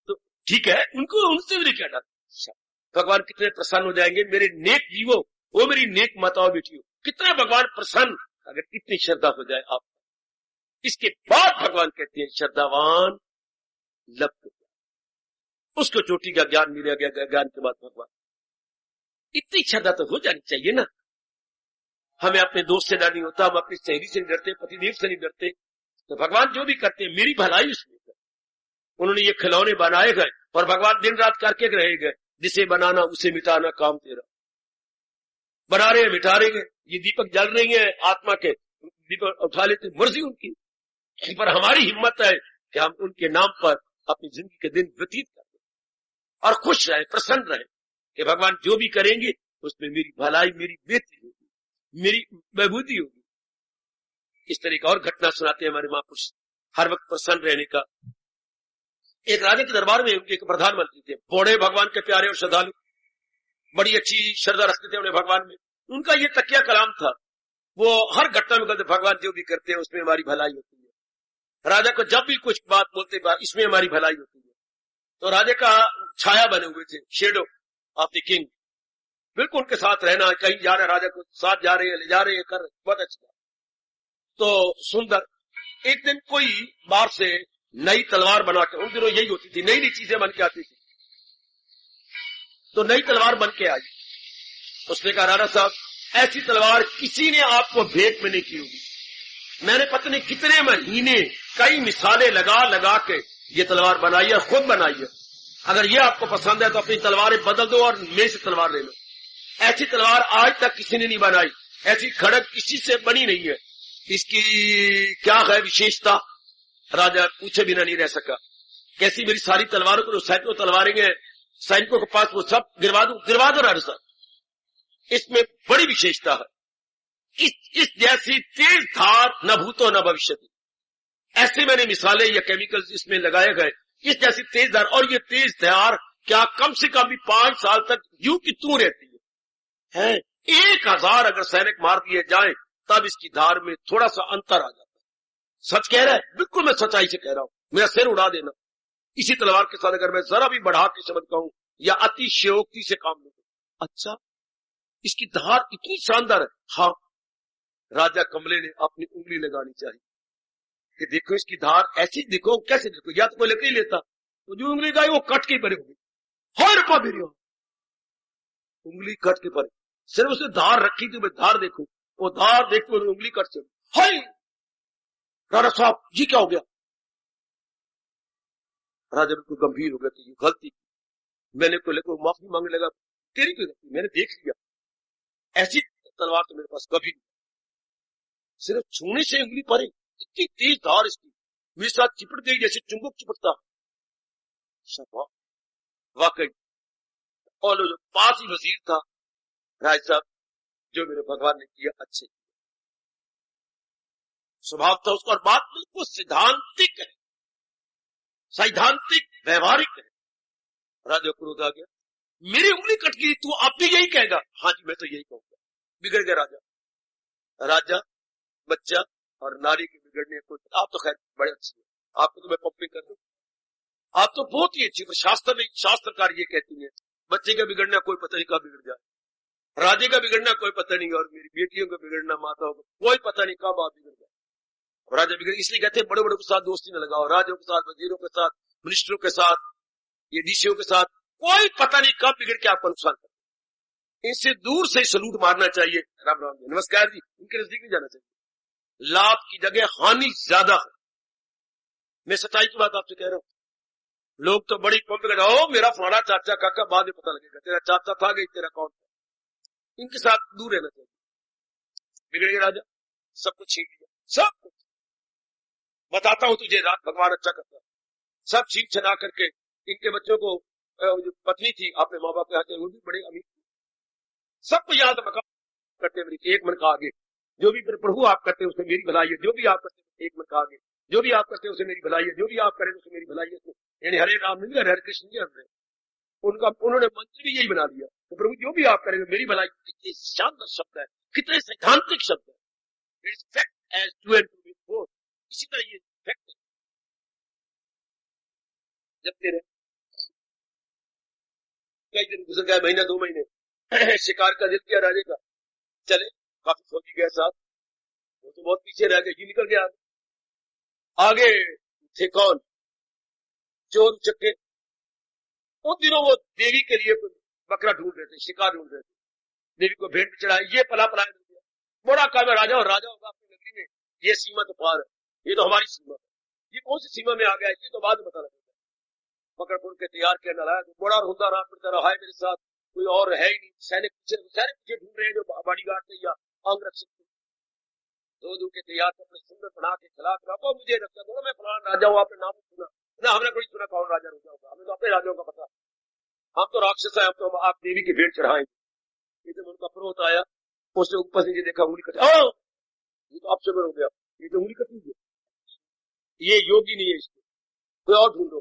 तो ठीक है, उनको उनसे भी क्या डर। भगवान कितने प्रसन्न हो जाएंगे मेरे नेक जीवो, वो मेरी नेक माताओं बेटियों, कितना भगवान प्रसन्न अगर इतनी श्रद्धा हो जाए आप। इसके बाद भगवान कहते हैं श्रद्धावान लब्ध, उसको चोटी का ज्ञान मिल गया। ज्ञान के बाद भगवान, इतनी श्रद्धा तो हो जानी चाहिए ना। हमें अपने दोस्त से डर नहीं होता, हम अपनी सहेली से नहीं डरते, पतिदेव से नहीं डरते। तो भगवान जो भी करते हैं मेरी भलाई उसमें कर। उन्होंने ये खिलौने बनाए गए और भगवान दिन रात करके रहे गए, जिसे बनाना उसे मिटाना काम तेरा। बना रहे मिटा रहे, ये दीपक जल रही है आत्मा के, दीपक उठा लेते, मर्जी उनकी। पर हमारी हिम्मत है कि हम उनके नाम पर अपनी जिंदगी के दिन व्यतीत करें और खुश रहे, प्रसन्न रहे कि भगवान जो भी करेंगे उसमें मेरी भलाई, मेरी बेहतरी होगी, मेरी बहबूदी होगी। इस तरह का और घटना सुनाते हैं हमारे महापुरुष, हर वक्त प्रसन्न रहने का। एक राजा के दरबार में उनके एक प्रधानमंत्री थे, बड़े भगवान के प्यारे और श्रद्धालु, बड़ी अच्छी श्रद्धा रखते थे उन्हें भगवान में। उनका ये तकिया कलाम था, वो हर घटना में कहते भगवान जो भी करते हैं उसमें हमारी भलाई होती है। राजा को जब भी कुछ बात बोलते इसमें हमारी भलाई होती है। तो राजा का छाया बने हुए थे, शेडो ऑफ द किंग, बिल्कुल उनके साथ रहना, कहीं जा रहे राजा को साथ जा रहे हैं, ले जा रहे हैं, कर बहुत अच्छा। तो सुंदर एक दिन कोई बाहर से नई तलवार बना के, उन दिनों यही होती थी, नई नई चीजें बन के आती थी, तो नई तलवार बन के आई। उसने कहा राणा साहब ऐसी तलवार किसी ने आपको भेंट में नहीं की होगी, मैंने पता नहीं कितने महीने कई मिसालें लगा लगा के ये तलवार बनाई है, खुद बनाई है। अगर ये आपको पसंद है तो अपनी तलवारें बदल दो और मेरे से तलवार ले लो। ऐसी तलवार आज तक किसी ने नहीं बनाई, ऐसी खड़ग किसी से बनी नहीं है। इसकी क्या है विशेषता? राजा पूछे बिना नहीं रह सका। कैसी मेरी सारी तलवारों को, जो सैकड़ों तलवारें हैं सैनिकों के पास, वो सब गिरवा दो राजा साहब। इसमें बड़ी विशेषता है। इस जैसी तेज धार न भूतो न भविष्य। ऐसे मैंने मिसालें या केमिकल्स इसमें लगाए गए, इस जैसी तेज धार। और ये तेज धार क्या कम से कम भी 5 साल तक यूं की तू रहती है। 1000 अगर सैनिक मार दिए जाए तब इसकी धार में थोड़ा सा अंतर आ जाता है। सच कह रहा है, बिल्कुल मैं सच्चाई से कह रहा हूं, मेरा सिर उड़ा देना। इसी तलवार के साथ अगर मैं जरा भी बढ़ा के शब्द कहूं या अतिशयोक्ति से काम लूं, अच्छा इसकी धार इतनी शानदार है। हाँ, राजा कमले ने अपनी उंगली लगानी चाहिए कि देखो इसकी धार ऐसी, देखो कैसे, देखो या तो कोई लेकर ही लेता, तो जो उंगली गाई वो कट के परे होगी। हर रुपा मेरी उंगली कट के परे, सिर्फ उसने धार रखी थी, मैं धार देखू, वो धार देखते हुए उंगली कट चली। हाय राणा साहब जी क्या हो गया? राजा बिल्कुल गंभीर हो गया कि ये गलती मैंने को लेकर माफी मांगने लगा। तेरी कोई गलती, मैंने देख लिया, ऐसी तलवार तो मेरे पास कभी नहीं। सिर्फ छूने से उंगली परे, इतनी तेज धार इसकी मेरे साथ चिपट गई जैसे चुंबक चिपटता। वाकई और जो पास ही वजीर था, राय साहब जो मेरे भगवान ने किया अच्छे स्वभाव था उसका, और बात बिल्कुल सिद्धांतिक है, सैद्धांतिक व्यवहारिक है। राजा क्रोध आ गया, मेरी उंगली कट गई, तू आप भी यही कहेगा? हाँ जी मैं तो यही कहूंगा। बिगड़ गया राजा। राजा बच्चा और नारी के बिगड़ने को, आप तो खैर बड़े अच्छे हैं, आपको तो मैं पंपिंग कर दूं, आप तो बहुत ही अच्छी। शास्त्र में शास्त्रकार ये कहती है बच्चे का बिगड़ना कोई पता नहीं कब बिगड़ जाए, राजे का बिगड़ना कोई पता नहीं, और मेरी बेटियों का बिगड़ना, माताओं का कोई पता नहीं कब आप बिगड़ जाए। राजा बिगड़, इसलिए कहते हैं बड़े बड़े के साथ दोस्ती न लगाओ, राजों के साथ, वजीरों के साथ, मिनिस्टरों के साथ, ये डीसीओ के साथ, कोई पता नहीं कब बिगड़ के आपका नुकसान कर। इनसे दूर से सलूट मारना चाहिए। राम राम जी, नमस्कार जी, इनके नजदीक नहीं जाना चाहिए। लाभ की जगह हानि ज्यादा है। मैं सच्चाई की बात आपसे कह रहा हूं। लोग तो बड़ी पंप कर, ओ मेरा फलाना चाचा काका, बाद में पता लगेगा तेरा चाचा था गई, तेरा कौन था। इनके साथ दूर रहना चाहिए। बिगड़ गया राजा, सब कुछ छीन लिया, सब कुछ। बताता हूं तुझे, रात भगवान अच्छा करता, सब छीन छना करके इनके बच्चों को, जो पत्नी थी अपने माँ बाप के हाथ, वो भी बड़े अमीर, सबको याद करते एक मन का आगे, जो भी प्रभु आप करते उसमें मेरी भलाई है, जो भी आप करते एक मन का आगे, जो भी आप करते उसे मेरी भलाई है, जो भी आप करें उसे मेरी भलाई है। यानी हरे राम नहीं, हरे कृष्ण जी, उनका उन्होंने मंत्र भी यही बना दिया, तो प्रभु जो भी आप करेंगे मेरी भलाई। कितनी शानदार शब्द है, कितने सैद्धांतिक शब्द है। इसी तरह ये फैक्ट जब तेरे कई दिन गुजर गए, महीना 2 महीने, शिकार का दिल किया राजे का, चले काफी फौजी गए साथ, वो तो बहुत पीछे रह गए, ये निकल गया आगे। थे कौन? चोर चक्के। उन दिनों वो देवी के लिए बकरा ढूंढ रहे थे, शिकार ढूंढ रहे थे, देवी को भेंट चढ़ाई, ये पला पलाया दिया। बड़ा काम है राजा, और राजा होगा अपनी नगरी में, ये सीमा तो पार है, ये तो हमारी सीमा है, ये कौन सी सीमा में आ गया है ये तो बाद में पता लगेगा। पकड़ पुड़ के तैयार किया, नलाया तो बड़ा रोता रहा, फिरता रहा, है मेरे साथ कोई और है ही नहीं। सैनिक पीछे ढूंढ रहे हैं, जो बॉडीगार्ड थे या अंग रक्षक थे, दो के तैयार अपने सुंदर बना के खिला कर, मुझे रखता दो, मैं फलाना राजा हूँ, आपने नाम सुना ना, हमने कोई सुना कौन राजा रुका होगा, हमें तो अपने राजाओं का पता, हम तो राक्षस है, हम तो आप देवी की भेंट चढ़ाएंगे। जब उनका प्रोत आया, उसने ऊपर से देखा उंगली कटी, ये तो आपसे हो गया, ये तो उंगली कटी है, ये योगी नहीं है, इसको कोई और ढूंढो।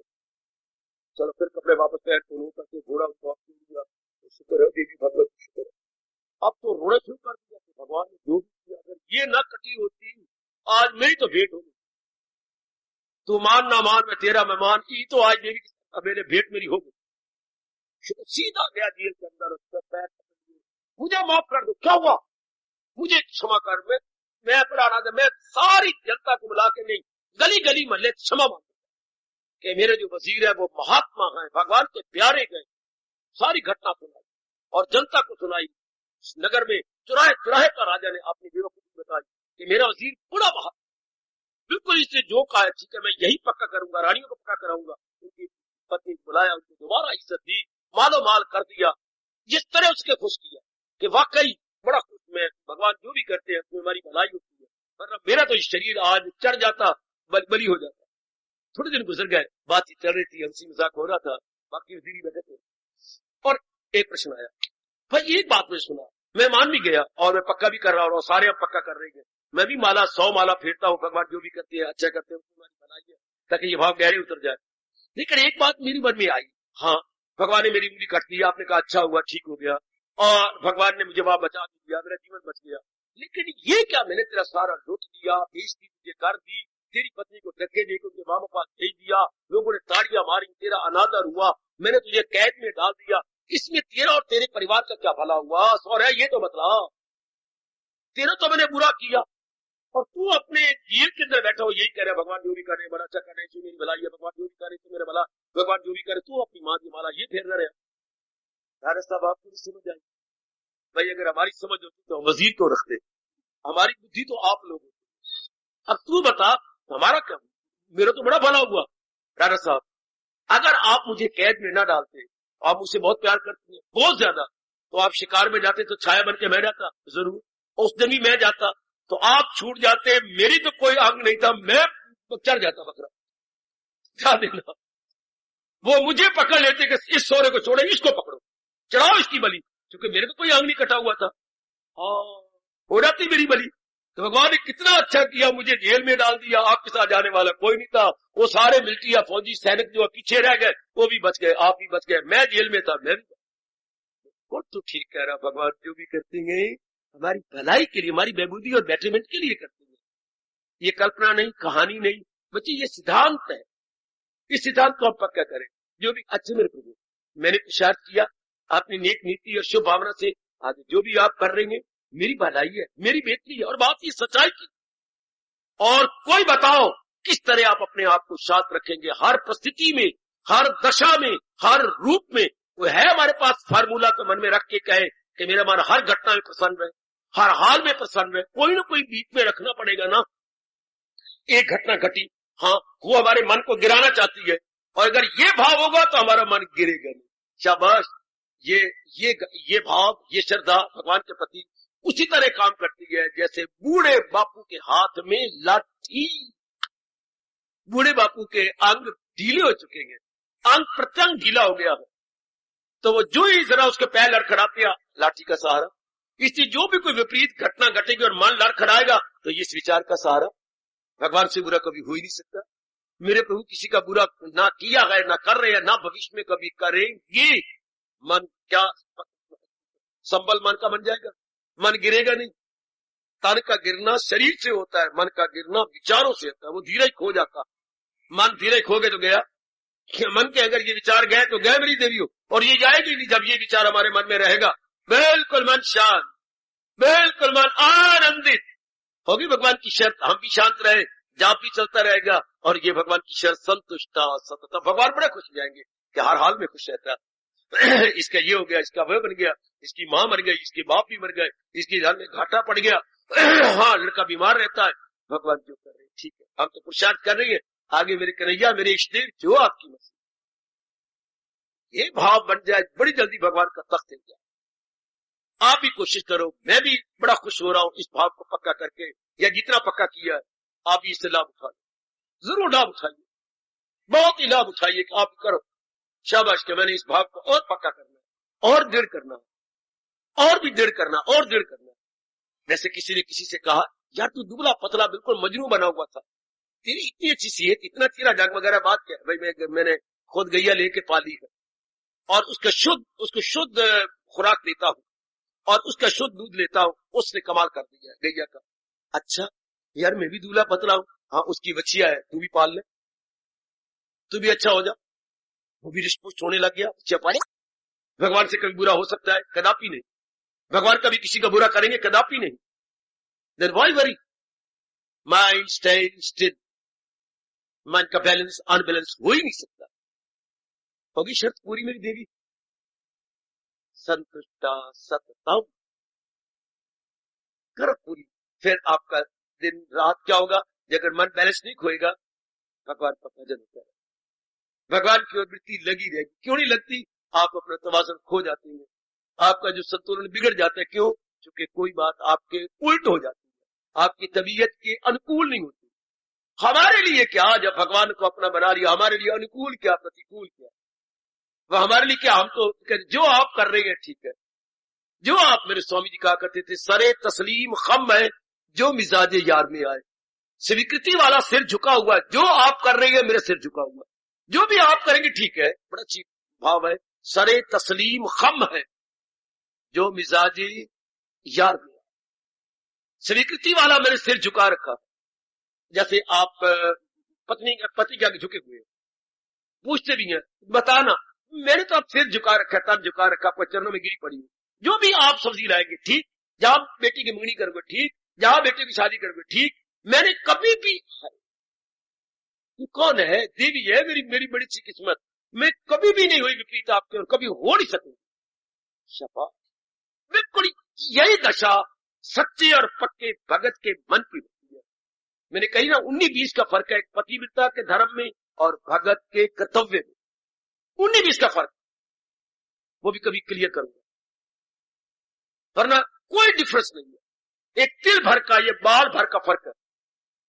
चलो फिर कपड़े वापस पहन को करके घोड़ा उसको दिया, शुक्र है देवी भगवत शुक्र है। अब तो रोने शुरू कर दिया, तो भगवान ने जो भी किया, अगर ये ना कटी होती आज मेरी तो भेंट होगी, तू मान ना मान मैं तेरा मेहमान, ये तो आज देवी मेरे भेंट मेरी होगी। सीधा गया जेल के अंदर, पैर मुझे माफ कर दो, क्या हुआ मुझे क्षमा कर, मैं पुराना था, मैं सारी जनता को बुला के नहीं, गली गली महल्ले क्षमा मांग कि मेरे जो वजीर है वो महात्मा है, भगवान के प्यारे गए। सारी घटना सुनाई और जनता को सुनाई। नगर में चुराहे चुराहे पर राजा ने अपनी बेवकूफी बताई कि मेरा वजीर बड़ा महात्मा, बिल्कुल इसने जो कहा है ठीक है, मैं यही पक्का करूंगा, रानियों को पक्का कराऊंगा। उनकी पत्नी को बुलाया, उनको दोबारा इज्जत दी, मालो माल कर दिया, जिस तरह उसके खुश किया कि वाकई बड़ा खुश उसमें भगवान जो भी करते हैं उसमें हमारी भलाई होती है, वरना मेरा तो शरीर आज चढ़ जाता, बली हो जाता। थोड़े दिन गुजर गए, बातचीत चल रही थी, हंसी मजाक हो रहा था, बाकी दीदी बैठे थे और एक प्रश्न आया। भाई एक बात मैं सुना, मैं मान भी गया और मैं पक्का भी कर रहा हूँ और सारे अब पक्का कर रहे हैं। मैं भी माला 100 माला फेरता हूँ, भगवान जो भी करते हैं अच्छा करते हैं, हमारी भलाई है, ताकि ये भाव गहरे उतर जाए। लेकिन एक बात मेरी मन में आई, हाँ भगवान ने मेरी उंगली काट दी, आपने कहा अच्छा हुआ, ठीक हो गया, और भगवान ने मुझे वहां बचा दिया, मेरा जीवन बच गया। लेकिन ये क्या, मैंने तेरा सारा लूट दिया, बेइज्जती तुझे कर दी, तेरी पत्नी को धक्के देकर उनके माँ बाप भेज दिया, लोगों ने ताड़ियां मारी, तेरा अनादर हुआ, मैंने तुझे कैद में डाल दिया, इसमें तेरा और तेरे परिवार का क्या भला हुआ? और ये तो बतला, तेरा तो मैंने बुरा किया और तू अपने जेल के अंदर बैठा हो यही कह रहा है भगवान जो भी कर रहे बड़ा अच्छा कर रहे हैं, मेरी भलाई है, भगवान जो भी करे तो मेरा भला, भगवान जो भी करे, तू अपनी माँ की माला ये फेर रहे। साहब आपको भी समझ आई? भाई अगर हमारी समझ होती तो वजीर को रखते, हमारी बुद्धि तो आप लोग होती। अब तू बता हमारा क्या, मेरा तो बड़ा भला हुआ। राणा साहब अगर आप मुझे कैद में ना डालते, आप मुझसे बहुत प्यार करते हैं बहुत ज्यादा, तो आप शिकार में जाते तो छाया बन के मैं जाता जरूर, उस दिन भी मैं जाता, तो आप छूट जाते, मेरी तो कोई अंग नहीं था, मैं चढ़ जाता बकरा, क्या देना, वो मुझे पकड़ लेते कि इस सोरे को छोड़े, इसको पकड़ो, चढ़ाओ इसकी बलि, क्योंकि मेरे तो कोई अंग नहीं कटा हुआ था, हो जाती मेरी बलि। तो भगवान ने कितना अच्छा किया, मुझे जेल में डाल दिया, आपके साथ जाने वाला कोई नहीं था, वो सारे मिलिट्री या फौजी सैनिक जो पीछे रह गए वो भी बच गए, आप भी बच गए, मैं जेल में था, मैं भी। तो ठीक कह रहा, भगवान जो भी करते हैं हमारी भलाई के लिए, हमारी बेबूदी और बेटरमेंट के लिए करते हैं, ये कल्पना नहीं, कहानी नहीं बच्चे, ये सिद्धांत है। इस सिद्धांत को हम पक्का करें। जो भी अच्छे मेरे प्रभु, मैंने पुरुषार्थ किया अपनी नेक नीति और शुभ भावना से, आज जो भी आप कर रहे हैं मेरी भलाई है, मेरी बेहतरी है, और बात ये सच्चाई की। और कोई बताओ किस तरह आप अपने आप को शांत रखेंगे हर परिस्थिति में, हर दशा में, हर रूप में। वो है हमारे पास फार्मूला को मन में रख के कहे कि मेरा मन हर घटना में प्रसन्न रहे, हर हाल में प्रसन्न रहे, कोई ना कोई बीच में रखना पड़ेगा ना। एक घटना घटी, हाँ वो हमारे मन को गिराना चाहती है, और अगर ये भाव होगा तो हमारा मन गिरेगा नहीं। शाबाश, ये भाव, ये श्रद्धा भगवान के प्रति उसी तरह काम करती है जैसे बूढ़े बापू के हाथ में लाठी। बूढ़े बापू के अंग ढीले हो चुके हैं, अंग प्रत्यंग ढीला हो गया है, तो वो जो ही जरा उसके पैर लड़खड़ाते हैं, लाठी का सहारा। इसलिए जो भी कोई विपरीत घटना घटेगी और मन लड़खड़ाएगा तो इस विचार का सहारा। भगवान से बुरा कभी हो ही नहीं सकता। मेरे प्रभु किसी का बुरा ना किया है, ना कर रहे हैं, ना भविष्य में कभी करेंगे। मन क्या संबल मन का बन जाएगा, मन गिरेगा नहीं। तन का गिरना शरीर से होता है, मन का गिरना विचारों से होता है, वो धीरे खो जाता। मन धीरे खो गए तो गया, मन के अगर ये विचार गए तो गए मेरी देवियों, और ये जाएगी नहीं जब ये विचार हमारे मन में रहेगा। बिल्कुल मन शांत, बिल्कुल मन आनंदित होगी। भगवान की शर्त हम भी शांत रहे, जाप भी चलता रहेगा, और ये भगवान की शर्त संतुष्टा सतत। भगवान बड़े खुश हो जाएंगे कि हर हाल में खुश रहता है। इसका ये हो गया, इसका वह बन गया, इसकी माँ मर गई, इसके बाप भी मर गए, इसके घर में घाटा पड़ गया, हाँ लड़का बीमार रहता है। भगवान जो कर रहे हैं ठीक है, हम तो पुरुषार्थ कर रही है, आगे मेरे कन्हैया मेरे इष्टदेव जो आपकी मर्जी। ये भाव बन जाए बड़ी जल्दी भगवान का तख्त है जाए। आप भी कोशिश करो, मैं भी बड़ा खुश हो रहा हूं इस भाव को पक्का करके, या जितना पक्का किया है आप भी इससे लाभ उठा लो, जरूर लाभ उठाइए, बहुत ही लाभ उठाइए कि आप करो। शाबाश के मैंने इस भाव को और पक्का करना है, और दृढ़ करना है, और भी दृढ़ करना, और दृढ़ करना। जैसे किसी ने किसी से कहा, यार तू दुबला पतला बिल्कुल मजनू बना हुआ था, तेरी इतनी अच्छी सेहत, इतना चेहरा जगमगा, बात क्या है भाई, मैंने खुद गैया लेके पाली है और उसको शुद्ध खुराक देता हूं और उसका शुद्ध दूध लेता हूं, उसने कमाल कर दिया गैया का। अच्छा यार मैं भी दूल्हा पतला हूं, हाँ उसकी बच्चिया है, तू भी पाल ले, तू भी अच्छा हो जा। वो भी रिष्ट होने लग गया, बच्चिया पाले। भगवान से कभी बुरा हो सकता है? कदापि नहीं। भगवान कभी किसी का बुरा करेंगे? कदापि नहीं। Then why worry? Mind stay still, मन का बैलेंस अनबैलेंस हो ही नहीं सकता। होगी शर्त पूरी मेरी देवी, संतुष्टा सततम, कर पूरी। फिर आपका दिन रात क्या होगा? अगर मन बैलेंस नहीं खोएगा, भगवान का भजन होता है, भगवान की ओर वृत्ति लगी रहेगी। क्यों नहीं लगती? आप अपना तवाज़ुन खो जाते हैं, आपका जो संतुलन बिगड़ जाता है। क्यों? क्योंकि कोई बात आपके उल्ट हो जाती है, आपकी तबीयत के अनुकूल नहीं होती। हमारे लिए क्या, जब भगवान को अपना बना लिया, हमारे लिए अनुकूल क्या प्रतिकूल क्या, वह हमारे लिए क्या, हम तो जो आप कर रहे हैं ठीक है। जो आप, मेरे स्वामी जी कहा करते थे, सरे तस्लीम खम है जो मिजाज यार में आए। स्वीकृति वाला सिर झुका हुआ है, जो आप कर रहे हैं मेरे सिर झुका हुआ, जो भी आप करेंगे ठीक है, बड़ा अच्छी भाव है। सरे तस्लीम खम है जो मिजाज यार में आए। स्वीकृति वाला मेरे सिर झुका रखा। जैसे आप पति के आगे झुके हुए पूछते भी हैं, बताना, मैंने तो आप सिर झुका रखा, तब झुका रखा, आपको चरणों में गिरी पड़ी। जो भी आप सब्जी लाएंगे ठीक, जहां बेटी की मंगनी करोगे ठीक, जहां बेटे की शादी करोगे ठीक। मैंने कभी भी, तू कौन है, देवी है मेरी, मेरी बड़ी सी किस्मत, मैं कभी भी नहीं हुई विपरीत आपके और कभी हो नहीं सकूंगी। शपा, बिल्कुल यही दशा सच्चे और पक्के भगत के मन की होती है। मैंने कही ना, 19-20 का फर्क है एक पतिव्रता के धर्म में और भगत के कर्तव्य में। 19-20 का फर्क, वो भी कभी क्लियर करूंगा, वरना कोई डिफरेंस नहीं है। एक तिल भर का, ये बाल भर का फर्क है।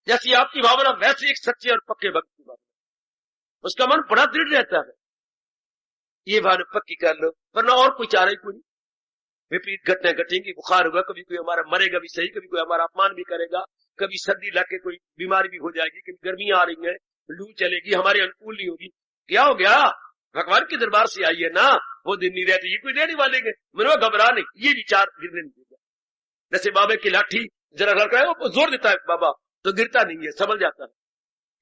जैसी आपकी भावना वैसे एक सच्चे और पक्के भक्त की भावना, उसका मन बड़ा दृढ़ रहता है। ये भावना पक्की कर लो, वरना और कोई चारा ही कोई नहीं। विपरीत घटनाएं घटेंगी, बुखार होगा, कभी कोई हमारा मरेगा भी सही, कभी कोई हमारा अपमान भी करेगा, कभी सर्दी लगे कोई बीमारी भी हो जाएगी, कभी गर्मियां आ रही है, लू चलेगी, हमारे अनुकूल नहीं होगी। क्या हो गया, भगवान के दरबार से आइए ना, वो दिन नहीं रहते, ये कोई देने वाले मेरे घबरा नहीं, ये विचार गिरने नहीं देगा। जैसे बाबे की लाठी जरा हल्का है, वो जोर देता है बाबा तो गिरता नहीं है, संभल जाता है।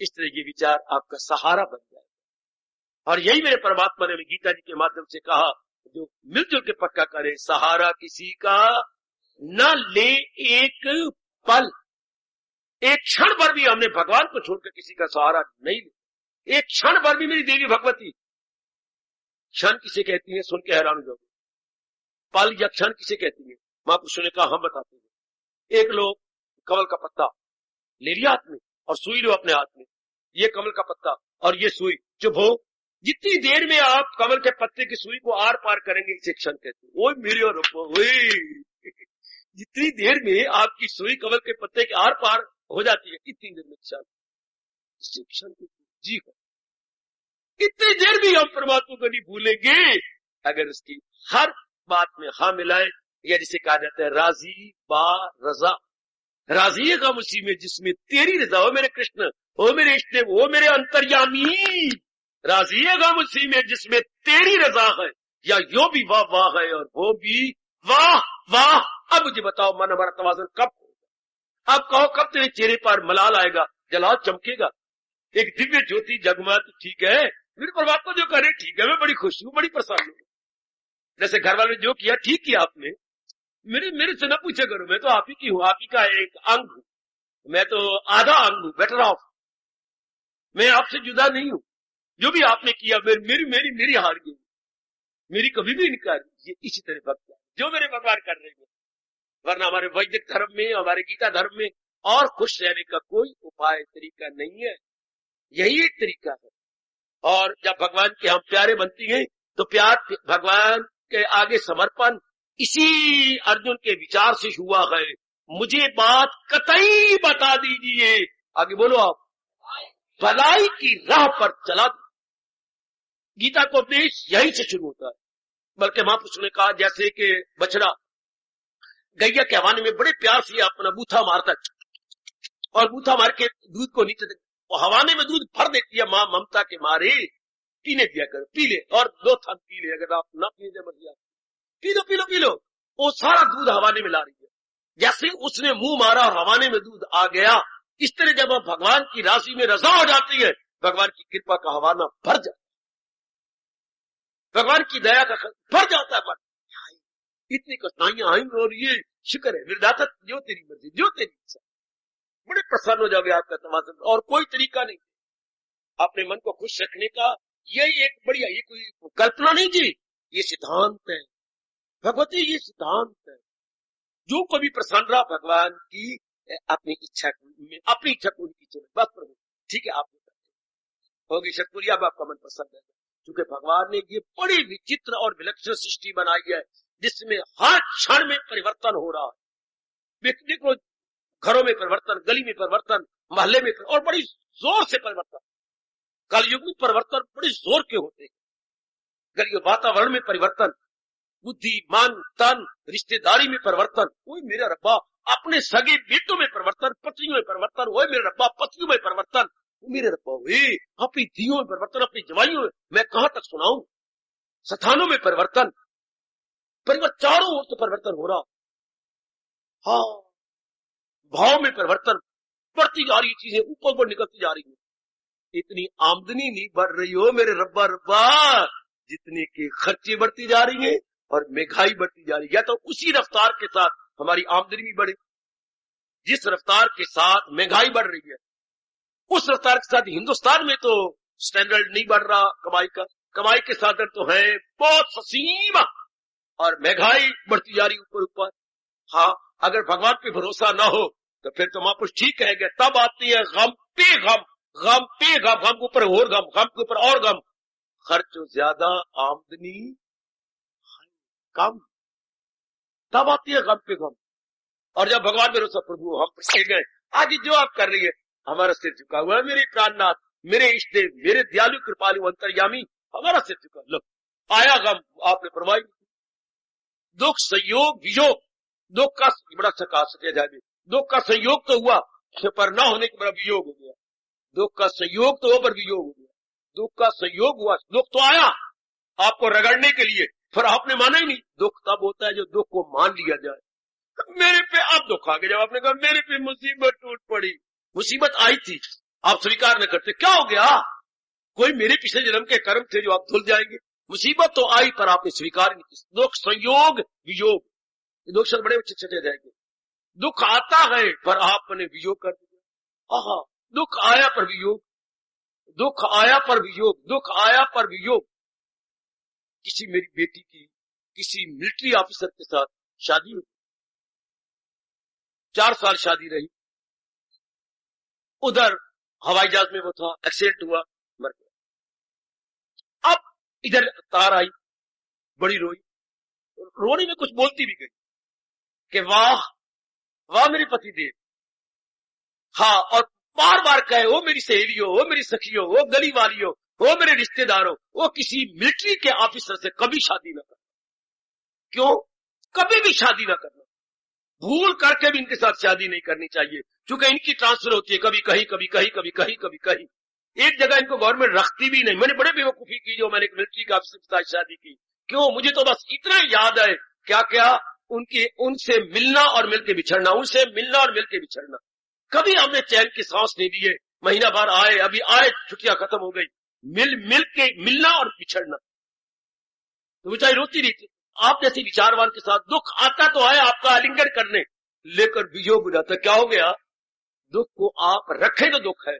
इस तरह ये विचार आपका सहारा बन जाएगा। और यही मेरे परमात्मा ने गीता जी के माध्यम से कहा, जो मिलजुल के पक्का करे, सहारा किसी का न ले एक पल। एक क्षण भर भी हमने भगवान को छोड़कर किसी का सहारा नहीं ले। एक क्षण भर भी, मेरी देवी भगवती, क्षण किसे कहती है सुन के हैरान हो जाओगे। पल या क्षण किसे कहती है, महापुरुषों ने कहा हम बताते हैं। एक लोग कमल का पत्ता ले लिया हाथ में और सुई लो अपने हाथ में, ये कमल का पत्ता और ये सुई, चुप हो। जितनी देर में आप कमल के पत्ते की सुई को आर पार करेंगे, इसे क्षण कहते हैं। ओए मेरे और जितनी देर में आपकी सुई कमल के पत्ते के आर पार हो जाती है, इतनी देर में क्षण, इसे क्षण जी है। इतनी देर भी हम परमात्मा को नहीं भूलेंगे अगर उसकी हर बात में हाँ मिलाए, या जिसे कहा जाता है राजी बा रजा। राजी है गम उसी में जिसमें तेरी रजा हो मेरे कृष्ण, हो मेरे इष्टदेव, हो मेरे अंतर्यामी। राजी है गम उसी में जिसमें तेरी रजा है, या यो भी वाह वाह है और वो भी वाह वाह। अब मुझे बताओ मन हमारा तवाज़ुन कब होगा? अब कहो कब तेरे चेहरे पर मलाल आएगा, जलाल चमकेगा, एक दिव्य ज्योति जगमगाती। ठीक है, मेरे परमात्मा जो करे ठीक है, मैं बड़ी खुश हूं, बड़ी प्रसन्न हूं। जैसे घर वाले जो किया ठीक किया आपने, मेरे से न पूछा करो, मैं तो आप ही की हूं, आप ही का एक अंग हूं, मैं तो आधा अंग हूं, बेटर ऑफ, मैं आपसे जुदा नहीं हूं। जो भी आपने किया मेरी हार गई, मेरी कभी भी इनकार। ये इसी तरह भक्त है जो मेरे भगवान कर रहे हैं। वरना हमारे वैदिक धर्म में, हमारे गीता धर्म में और खुश रहने का कोई उपाय तरीका नहीं है, यही एक तरीका है। और जब भगवान के हम प्यारे बनती हैं तो प्यार भगवान के आगे समर्पण इसी अर्जुन के विचार से हुआ है। मुझे बात कतई बता दीजिए, आगे बोलो आप, भलाई की राह पर चला। गीता को उपदेश यही से शुरू होता है। बल्कि महापुरुष ने कहा जैसे कि बछड़ा गैया के हवाने में बड़े प्यार से अपना बूथा मारता है और बूथा मार के दूध को नीचे हवाने में दूध भर देती है, मां ममता के मारे पीने दिया कर, पी ले और 2 थन पी ले, अगर आप ना पीने मत दिया, P low P low P low. वो सारा दूध हवाने में ला रही है। जैसे उसने मुंह मारा और हवाने में दूध आ गया, इस तरह जब आप भगवान की राशि में रजा हो जाती है, भगवान की कृपा का हवाना भर जाता है, भगवान की दया का भर जाता है। इतनी कठिनाइयां आई और ये शुक्र है विधाता, जो तेरी मर्जी, जो तेरी इच्छा, बड़े प्रसन्न हो जाओगे आपका तमाशा। और कोई तरीका नहीं अपने मन को खुश रखने का, यही एक बढ़िया, ये कोई कल्पना नहीं जी, ये सिद्धांत है भगवती, ये सिद्धांत है। जो कभी प्रसन्न रहा भगवान की अपनी इच्छा में, अपनी इच्छा पूरी कीजिए, बस प्रभु ठीक है, आप होगी शतपुरी, अब आपका मन प्रसन्न है। क्योंकि भगवान ने ये बड़ी विचित्र और विलक्षण सृष्टि बनाई है जिसमें हर क्षण में परिवर्तन हो रहा है। देखो, घरों में परिवर्तन, गली में परिवर्तन, मोहल्ले में और बड़ी जोर से परिवर्तन। कलयुग में परिवर्तन बड़ी जोर के होते हैं। गली वातावरण में परिवर्तन, बुद्धि, मन, तन, रिश्तेदारी में परिवर्तन। ओए मेरा रब्बा, अपने सगे बेटों में परिवर्तन, पत्नियों में परिवर्तन। ओए मेरे रब्बा, पत्नियों में परिवर्तन। मेरे रब्बा, अपनी धियों में परिवर्तन, अपनी जवाइयों में। मैं कहां तक सुनाऊं? स्थानों में परिवर्तन, चारों ओर से परिवर्तन हो रहा। हाँ, भाव में परिवर्तन, बढ़ती जा रही चीजें ऊपर ऊपर निकलती जा रही है। इतनी आमदनी नहीं बढ़ रही हो मेरे रब्बा रब्बा, जितने के खर्चे बढ़ती जा रही है और महंगाई बढ़ती जा रही है। या तो उसी रफ्तार के साथ हमारी आमदनी भी बढ़े, जिस रफ्तार के साथ महंगाई बढ़ रही है उस रफ्तार के साथ हिंदुस्तान में तो स्टैंडर्ड नहीं बढ़ रहा कमाई का। कमाई के साधन तो है बहुत फसीम और महंगाई बढ़ती जा रही ऊपर ऊपर। हाँ, अगर भगवान पे भरोसा ना हो तो फिर तो महापुरुष ठीक कहेंगे, तब आती है गम पे गम, गम पे गम, गम के ऊपर और गम, गम के ऊपर और गम। खर्च ज्यादा, आमदनी कम, तब आती है गम पे गम। और जब भगवान भरोसा, प्रभु हम पूछे गए, आज जो आप कर रही है, हमारा सिर झुका हुआ है मेरे प्राणनाथ, मेरे इष्ट देव, मेरे दयालु कृपालु अंतर्यामी, हमारा सिर झुका। लो आया गम, आपने परवाही। दुख संयोग वियोग, दुख का बड़ा सका सके जाए, दुख का संयोग तो हुआ पर ना होने के बड़ा वियोग हो गया। दुख का संयोग तो हो पर वियोग हो गया। दुख का संयोग हुआ, दुख तो आया आपको रगड़ने के लिए, फिर आपने माना ही नहीं। दुख तब होता है जो दुख को मान लिया जाए। मेरे पे आप दुख आ गया, जब आपने कहा मेरे पे मुसीबत टूट पड़ी, मुसीबत आई थी आप स्वीकार न करते, क्या हो गया? कोई मेरे पिछले जन्म के कर्म थे जो आप धुल जाएंगे। मुसीबत तो आई पर आपने स्वीकार नहीं की। दुख संयोग वियोग, दो शब्द बड़े अच्छे चले जाएंगे। दुख आता है पर आपने वियोग कर दिया। आहा, दुख आया पर वियोग, दुख आया पर वियोग, दुख आया पर वियोग। किसी मेरी बेटी की किसी मिलिट्री ऑफिसर के साथ शादी हुई, 4 साल शादी रही। उधर हवाई जहाज में वो था, एक्सीडेंट हुआ, मर गया। अब इधर तार आई, बड़ी रोई, रोने में कुछ बोलती भी गई कि वाह वाह मेरे पति देव। हाँ, और बार बार कहे, वो मेरी सहेलियों, वो मेरी सखियों, वो गली वालियों, वो मेरे रिश्तेदारों, वो किसी मिलिट्री के ऑफिसर से कभी शादी ना करना। क्यों? कभी भी शादी ना करना, भूल करके भी इनके साथ शादी नहीं करनी चाहिए, क्योंकि इनकी ट्रांसफर होती है कभी कहीं, कभी कहीं, कभी कहीं, कभी कहीं। एक जगह इनको गवर्नमेंट रखती भी नहीं। मैंने बड़े बेवकूफी की जो मैंने एक मिलिट्री के ऑफिसर के साथ शादी की। क्यों? मुझे तो बस इतना याद है, क्या क्या उनसे मिलना और मिलके बिछड़ना, उनसे मिलना और मिलके बिछड़ना। कभी हमने चैन की सांस नहीं लिए। महीना भर आए, अभी आए, छुट्टियां खत्म हो गई, मिल के मिलना और बिछड़ना। तो बेचारी रोती रही थी। आप जैसे विचारवान के साथ दुख आता तो है आपका आलिंगन करने, लेकर वियोग हो जाता। क्या हो गया? दुख को आप रखे तो दुख है,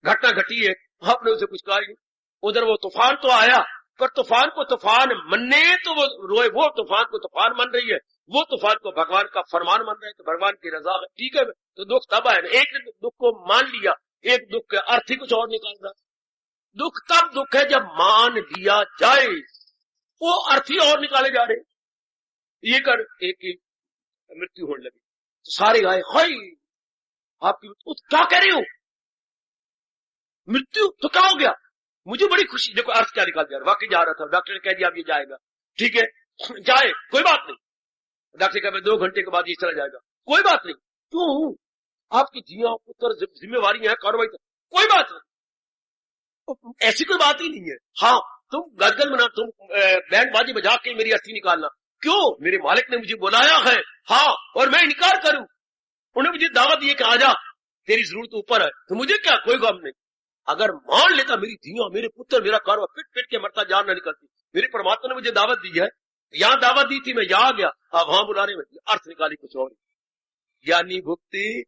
घटना घटी है, आपने उसे कुछ कहा नहीं। उधर वो तूफान तो आया, पर तूफान को तूफान मनने तो वो रोए, वो तूफान को तूफान मन रही है, वो तूफान को भगवान का फरमान मन रहे, तो भगवान की रजा है, ठीक है। तो दुख तब आए, एक दुख को मान लिया, एक दुख के अर्थ ही कुछ और निकाल रहा। दुख तब दुख है जब मान लिया जाए, वो अर्थ ही और निकाले जा रहे। ये कर एक की मृत्यु होने लगी तो सारे आए, हाय आपकी क्या कह रही हो, मृत्यु तो क्या हो गया? मुझे बड़ी खुशी, देखो अर्थ क्या निकाल दिया। वाकई जा रहा था, डॉक्टर ने कह दिया अब ये जाएगा, ठीक है जाए, कोई बात नहीं। डॉक्टर कहा 2 घंटे के बाद ये चला जाएगा, कोई बात नहीं। क्यों? आपकी जिया पुत्र जिम्मेवारी है, कार्रवाई, कोई बात नहीं, ऐसी कोई बात ही नहीं है। हाँ, तुम गदगद मना, तुम बैंड बाजी बजा के मेरी अर्थी निकालना। क्यों? मेरे मालिक ने मुझे बुलाया है, हाँ, और मैं इनकार करूं? उन्हें मुझे दावत दी कि आजा, तेरी जरूरत ऊपर है, तो मुझे क्या, कोई गम नहीं। अगर मान लेता मेरी धिया, मेरे पुत्र, मेरा कारोबार पिट पिट के मरता, जान न निकलती। मेरे परमात्मा ने मुझे दावत दी है, यहां दावत दी थी, मैं यहां गया, अब वहां बुलाने में अर्थ निकाली कुछ और। ज्ञानी भुक्ति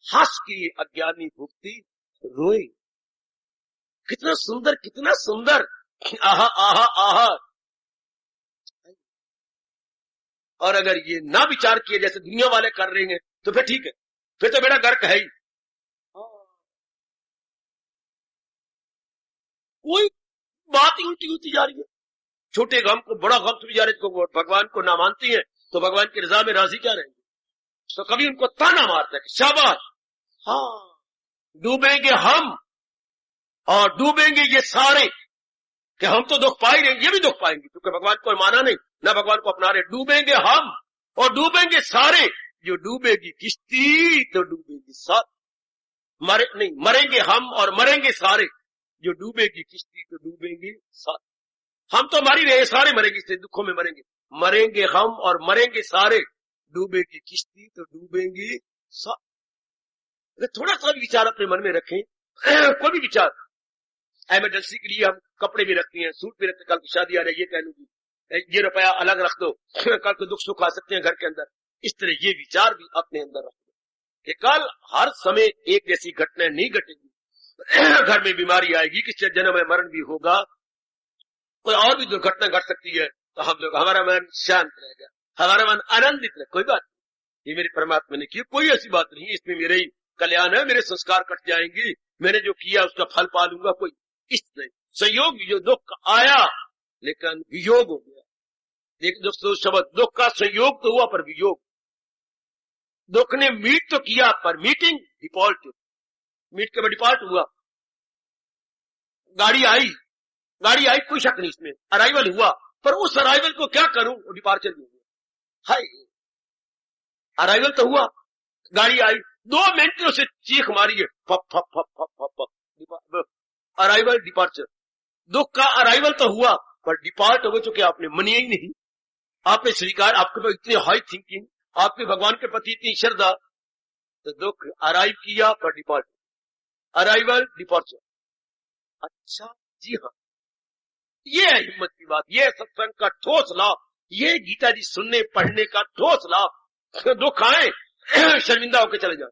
हंस की, अज्ञानी भुक्ति रोई। कितना सुंदर, कितना सुंदर, आहा आहा आहा। और अगर ये ना विचार किए जैसे दुनिया वाले कर रहे हैं तो फिर ठीक है, फिर तो बेटा गर्क है ही। कोई बात ही उल्टी होती जा रही है। छोटे गम को बड़ा गम समझ जा रहे, को भगवान को ना मानती हैं, तो भगवान की रजा में राजी क्या रहेंगे? तो कभी उनको ताना मारता है कि शाबाश, हाँ डूबेंगे हम और डूबेंगे ये सारे, कि हम तो दुख पा ही रहे, ये भी दुख पाएंगे क्योंकि भगवान को माना नहीं, ना भगवान को अपना रहे। डूबेंगे हम और डूबेंगे सारे, जो डूबेगी किश्ती तो डूबेगी सारे, मरेंगे हम और मरेंगे सारे, जो डूबेगी किश्ती तो डूबेंगे सारे। हम तो मर ही रहे, सारे मरेंगे, इससे दुखों में मरेंगे। मरेंगे हम और मरेंगे सारे, डूबेगी किश्ती तो डूबेंगे सारे। थोड़ा सा भी विचार अपने मन में रखें, कोई भी विचार। इमरजेंसी के लिए हम कपड़े भी रखते हैं, सूट भी रखते हैं, कल की शादी आ रही है, ये कह लूंगी, ये रुपया अलग रख दो, कल को दुख सुख आ सकते हैं घर के अंदर। इस तरह ये विचार भी अपने अंदर रख दो कि कल हर समय एक जैसी घटना नहीं घटेगी। घर में बीमारी आएगी, किसी जन्म में मरण भी होगा, कोई और भी दुर्घटना घट सकती है, तो हम लोग, हमारा मन शांत रहेगा, हमारा मन आनंदित रहे, कोई बात नहीं, ये मेरे परमात्मा ने किया, कोई ऐसी बात नहीं, इसमें मेरे ही कल्याण है, मेरे संस्कार कट जाएंगे, मैंने जो किया उसका फल पा लूंगा। कोई इस तरह संयोग, जो दुख आया लेकिन वियोग हो गया। एक दोस्तों शब्द, दुख का संयोग तो हुआ पर वियोग, दुख ने मीट तो किया पर मीटिंग डिफॉल्ट, मीट के बाद डिफॉल्ट हुआ। गाड़ी आई कोई शक नहीं इसमें, अराइवल हुआ, पर उस अराइवल को क्या करूं, डिपार्चर भी हुआ। हाय, अराइवल तो हुआ, गाड़ी आई, 2 मिनट उसे चीख मारी है, फप फप फप फप फप फप, अराइवल डिपार्चर। दुख का अराइवल तो हुआ पर डिपार्ट हो चुके, आपने मनिया ही नहीं, आपने स्वीकार, आपके पास इतनी हाई थिंकिंग, आपके भगवान के प्रति इतनी श्रद्धा, तो दुख अराइव किया पर डिपार्ट, अराइवल डिपार्चर। अच्छा जी हाँ, ये है हिम्मत की बात, ये सत्संग का ठोस लाभ, ये गीता जी सुनने पढ़ने का ठोस लाभ। दुख आए शर्मिंदा होकर चले जाओ,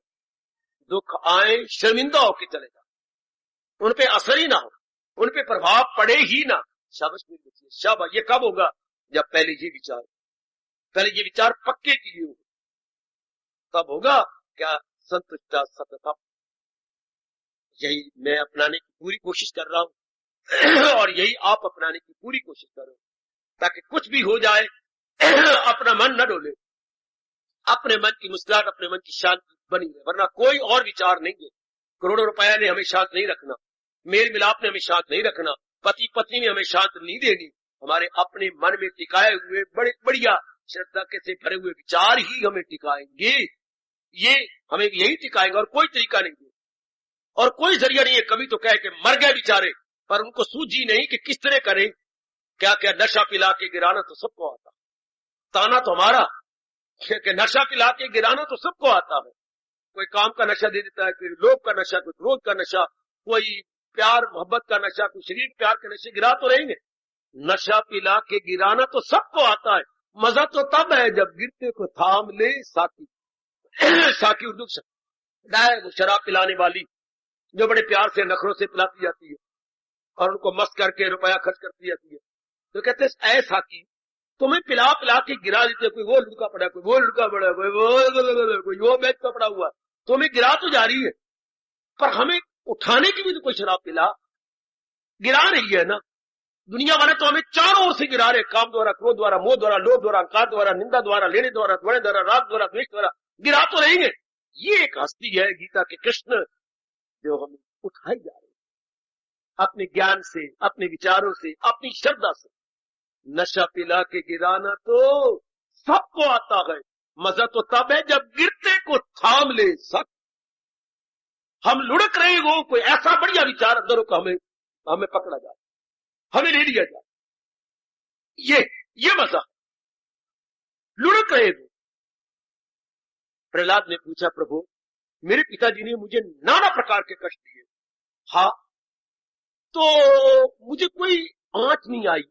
दुख आए शर्मिंदा होकर चले जाओ, उन पे असर ही ना हो, उन पे प्रभाव पड़े ही ना। शाबाश, शाबाश। ये कब होगा? जब पहले ये विचार पक्के किए हो, तब होगा क्या? संतुष्टा सततम। यही मैं अपनाने की पूरी कोशिश कर रहा हूं और यही आप अपनाने की पूरी कोशिश करो, ताकि कुछ भी हो जाए अपना मन न डोले, अपने मन की मुस्कुराहट, अपने मन की शांति बनी रहे, वरना कोई और विचार नहीं है। करोड़ों रुपया ने हमें शांत नहीं रखना, मेल मिलाप ने हमें शांत नहीं रखना, पति पत्नी ने हमें शांत नहीं देनी, हमारे अपने मन में टिकाए हुए बड़े बढ़िया श्रद्धा के से भरे हुए विचार ही हमें टिकाएंगे, ये हमें यही टिकाएंगे, और कोई तरीका नहीं है और कोई जरिया नहीं है। कभी तो कहे कि मर गए बेचारे, पर उनको सूझी नहीं कि किस तरह करें, क्या क्या नशा पिला के गिराना तो सबको आता, ताना तो हमारा कि नशा पिला के गिराना तो सबको आता है। कोई काम का नशा दे देता है, कोई लोभ का नशा, कोई क्रोध का नशा, कोई प्यार मोहब्बत का नशा, कोई शरीर प्यार के नशे, गिरा तो रहेंगे। नशा पिला के गिराना तो सबको आता है, मजा तो तब है जब गिरते को थाम ले साकी। साकी उर्दू वो शराब पिलाने वाली जो बड़े प्यार से नखरों से पिलाती जाती है और उनको मस्त करके रुपया खर्च करती जाती है, तो कहते हैं ऐ साकी, तुम्हें पिला पिला के गिरा देते, कोई वो लुड़का पड़ा, कोई वो लुड़का पड़ा, कोई वो बैग का पड़ा हुआ, तुम्हें गिरा तो जा रही है, पर हमें उठाने की भी तो कोई शराब पिला गिरा रही है ना। दुनिया वाले तो हमें चारों ओर से गिरा रहे, काम द्वारा, क्रोध द्वारा, मोह द्वारा, लोभ द्वारा, अहंकार द्वारा, निंदा द्वारा, लेने द्वारा, द्वारे द्वारा, राग द्वारा, द्वेष द्वारा गिरा तो रहेंगे। ये एक हस्ती है गीता के कृष्ण जो हमें उठाई जा रही है अपने ज्ञान से, अपने विचारों से, अपनी श्रद्धा से। नशा पिला के गिराना तो सबको आता है, मजा तो तब है जब गिरते को थाम ले सब। हम लुढ़क रहे हो, कोई ऐसा बढ़िया विचार अंदरों को हमें पकड़ा जाए, हमें ले लिया जाए, ये मजा। लुढ़क रहे हो। प्रहलाद ने पूछा, प्रभु मेरे पिताजी ने मुझे नाना प्रकार के कष्ट दिए, हाँ तो मुझे कोई आंच नहीं आई,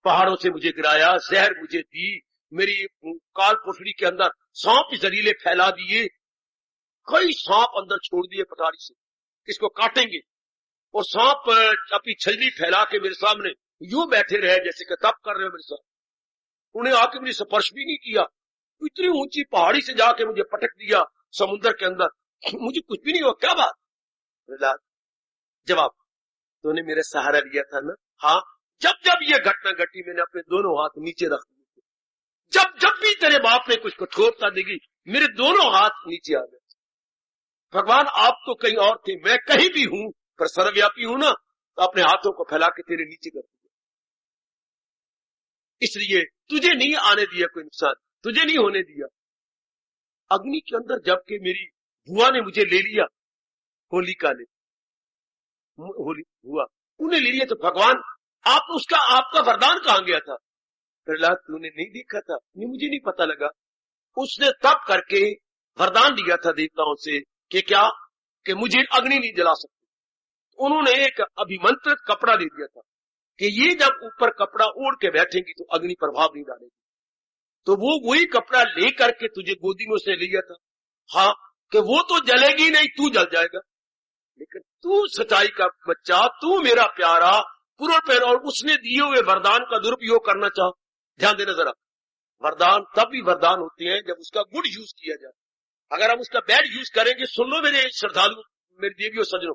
पहाड़ों से मुझे गिराया, जहर मुझे दी, मेरी काल कोठरी के अंदर सांप जहरीले फैला दिए, कई सांप अंदर छोड़ दिए पटारी से, इसको काटेंगे, और सांप अपनी छजली फैला के मेरे सामने यूं बैठे रहे जैसे कि तप कर रहे हो मेरे साथ, उन्हें आके मुझे स्पर्श भी नहीं किया, इतनी ऊंची पहाड़ी से जाके मुझे पटक दिया समुद्र के अंदर, मुझे कुछ भी नहीं हुआ, क्या बात? जवाब, तूने मेरा सहारा लिया था ना, हाँ जब जब ये घटना घटी मैंने अपने दोनों हाथ नीचे रख दिए। जब जब भी तेरे बाप ने कुछ कठोरता देगी मेरे दोनों हाथ नीचे आ गए। भगवान आप तो कहीं और थे, मैं कहीं भी हूं पर सर्वव्यापी हूं ना, तो अपने हाथों को फैला के तेरे नीचे कर दिया। इसलिए तुझे नहीं आने दिया कोई नुकसान, तुझे नहीं होने दिया। अग्नि के अंदर जबकि मेरी बुआ ने मुझे ले लिया, होलिका ने, होली बुआ उन्हें ले लिया, तो भगवान आप उसका आपका वरदान कहां गया था? प्रहलाद तूने नहीं देखा था? नहीं, मुझे नहीं पता लगा। उसने तब करके वरदान दिया था देवताओं से कि क्या, कि मुझे अग्नि नहीं जला सकती। उन्होंने एक अभिमंत्रित कपड़ा दे दिया था कि ये जब ऊपर कपड़ा ओढ़ के बैठेंगी तो अग्नि प्रभाव नहीं डालेगी। तो वो वही कपड़ा लेकर के तुझे गोदी में उसने लिया था। हाँ, कि वो तो जलेगी नहीं, तू जल जाएगा, लेकिन तू सच्चाई का बच्चा, तू मेरा प्यारा पूर्ण पैर, और उसने दिए हुए वरदान का दुरुपयोग करना चाह। ध्यान देना जरा, वरदान तब भी वरदान होते हैं जब उसका गुड यूज किया जाए। अगर हम उसका बैड यूज करेंगे, सुन लो मेरे श्रद्धालु, मेरी देवियों सज्जनों,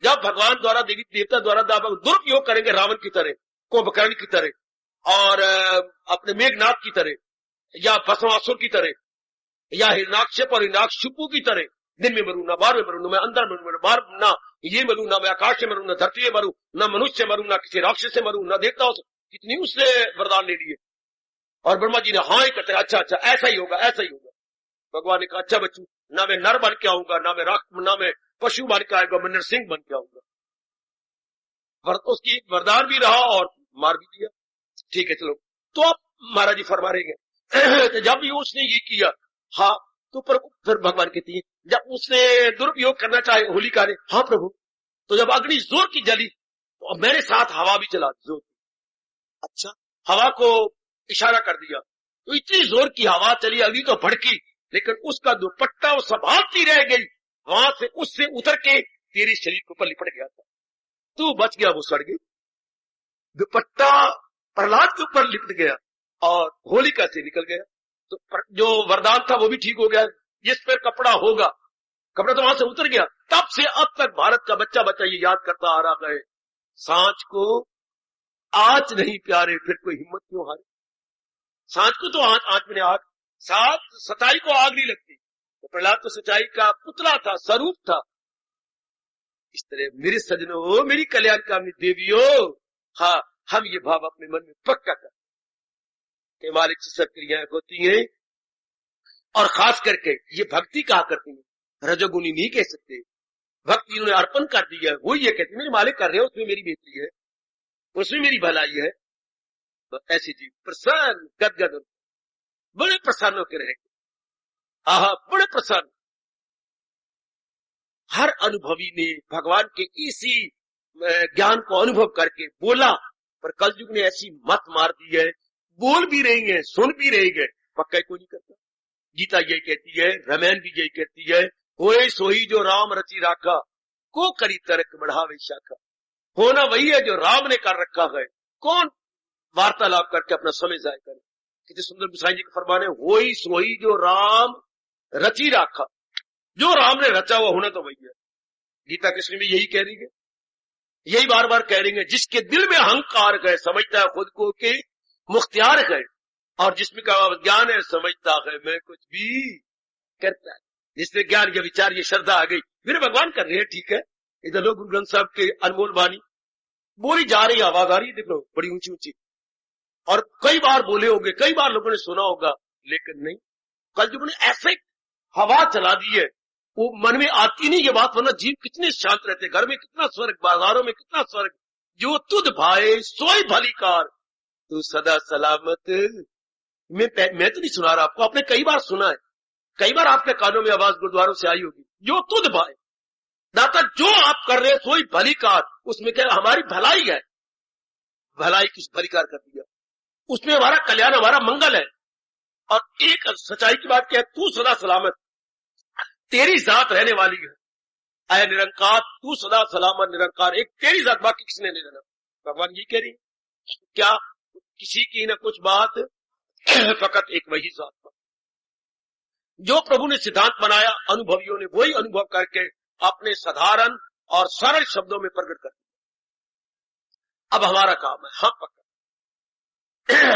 जब भगवान द्वारा देवी देवता द्वारा दुरुपयोग करेंगे, रावण की तरह, कुंभकर्ण की तरह, और अपने मेघनाथ की तरह, या भस्मासुर की तरह, या हिरणाक्षप और हिरणाक्षुपु की तरह, दिन में मरू ना, बार में मरू ना, मैं अंदर मरू बार ना, ये मरू ना, मैं आकाश से मरू ना, धरती में मरू ना, मनुष्य से मरू ना, किसी राक्षस से मरू ना, देवताओं से। कितनी उसने वरदान ले लिए, और ब्रह्मा जी ने हाँ ही करते, अच्छा अच्छा ऐसा ही होगा, ऐसा ही होगा। भगवान ने कहा अच्छा बच्चू, ना मैं नर बन के आऊंगा, ना मैं पशु बन के आऊंगा, मैं नरसिंह बन के आऊंगा। उसकी वरदान भी रहा और मार भी दिया। ठीक है चलो, तो अब महाराज जी फरमा रहे हैं तो जब भी उसने ये किया, हाँ, तो फिर भगवान कहती है, जब उसने दुरुपयोग करना चाहे होलिका ने, हाँ प्रभु, तो जब अग्नि जोर की जली तो मेरे साथ हवा भी चला जोर। अच्छा, हवा को इशारा कर दिया तो इतनी जोर की हवा चली, अग्नि तो भड़की, लेकिन उसका दुपट्टा वो संभालती रह गई, वहां से उससे उतर के तेरे शरीर के ऊपर लिपट गया था, तू बच गया, वो सड़ गई। दुपट्टा प्रहलाद के ऊपर लिपट गया और होलिका से निकल गया, तो जो वरदान था वो भी ठीक हो गया। जिस पर कपड़ा होगा, कपड़ा तो वहां से उतर गया। तब से अब तक भारत का बच्चा बच्चा ये याद करता आ रहा है, सांच को आंच नहीं प्यारे, फिर कोई हिम्मत क्यों हारे। सांच को तो आंच में आग, सच्चाई को आग नहीं लगती। तो प्रहलाद तो सच्चाई का पुतला था, स्वरूप था। इस तरह मेरे सजनों, मेरी कल्याणकामी देवियों, हाँ, हम ये भाव अपने मन में पक्का कर के मालिक से सब क्रियाएं होती हैं, और खास करके ये भक्ति कहा करती है, रजोगुनी नहीं कह सकते। भक्ति इन्होंने अर्पण कर दिया है, वो ये कहती मेरे मालिक कर रहे हो, उसमें मेरी बेटी है, उसमें मेरी भलाई है। तो ऐसी जीव प्रसन्न गदगद बड़े प्रसन्न होकर रहेंगे, आहा बड़े प्रसन्न। हर अनुभवी ने भगवान के इसी ज्ञान को अनुभव करके बोला, पर कलयुग ने ऐसी मत मार दी है, बोल भी रही है, सुन भी रही है, पक्का कोई नहीं करता। गीता यही कहती है, रामायण भी यही कहती है, होए सोई जो राम रची राखा, को करी तरक बढ़ावे शाखा। होना वही है जो राम ने कर रखा है, कौन वार्तालाप करके अपना समय जाय करे। कितने सुंदर गोसाई जी का फरमान है, होई सोई जो राम रची राखा, जो राम ने रचा हुआ होना तो वही है। गीता कृष्ण में यही कह रही है, यही बार बार कह रही है, जिसके दिल में अहंकार है समझता है खुद को के मुख्तियार है, और जिसमें का ज्ञान है समझता है मैं कुछ भी करता है। जिसमें ज्ञान या विचार ये श्रद्धा आ गई, मेरे भगवान कर रहे हैं, ठीक है। इधर लोग गुरु ग्रंथ साहब के अनमोल वाणी बोली जा रही, आवाज आ रही, देख लो बड़ी ऊंची ऊंची, और कई बार बोले होंगे, कई बार लोगों ने सुना होगा, लेकिन नहीं, कल युग ने ऐसे हवा चला दी है, वो मन में आती नहीं ये बात, वरना जीव कितने शांत रहते, घर में कितना स्वर्ग, बाजारों में कितना स्वर्ग। जो तुध भाए सोई भलीकार, तू सदा सलामत। मैं तो नहीं सुना रहा आपको, आपने कई बार सुना है, कई बार आपके कानों में आवाज गुरुद्वारों से आई होगी, जो तुध भाए दाता, जो आप कर रहे हैं सोई भलीकार, उसमें क्या हमारी भलाई है, भलाई किस भलीकार कर दिया, उसमें हमारा कल्याण, हमारा मंगल है। और एक सच्चाई की बात क्या है, तू सदा सलामत, तेरी जात रहने वाली है, आय निरंकार, तू सदा सलामत निरंकार, एक तेरी जात, बाकी किसने नहीं रहना। भगवान जी कह रही क्या, किसी की ना कुछ बात, फकत एक वही जात। जो प्रभु ने सिद्धांत बनाया, अनुभवियों ने वही अनुभव करके अपने साधारण और सरल शब्दों में प्रकट कर दिया। अब हमारा काम है, हम पकड़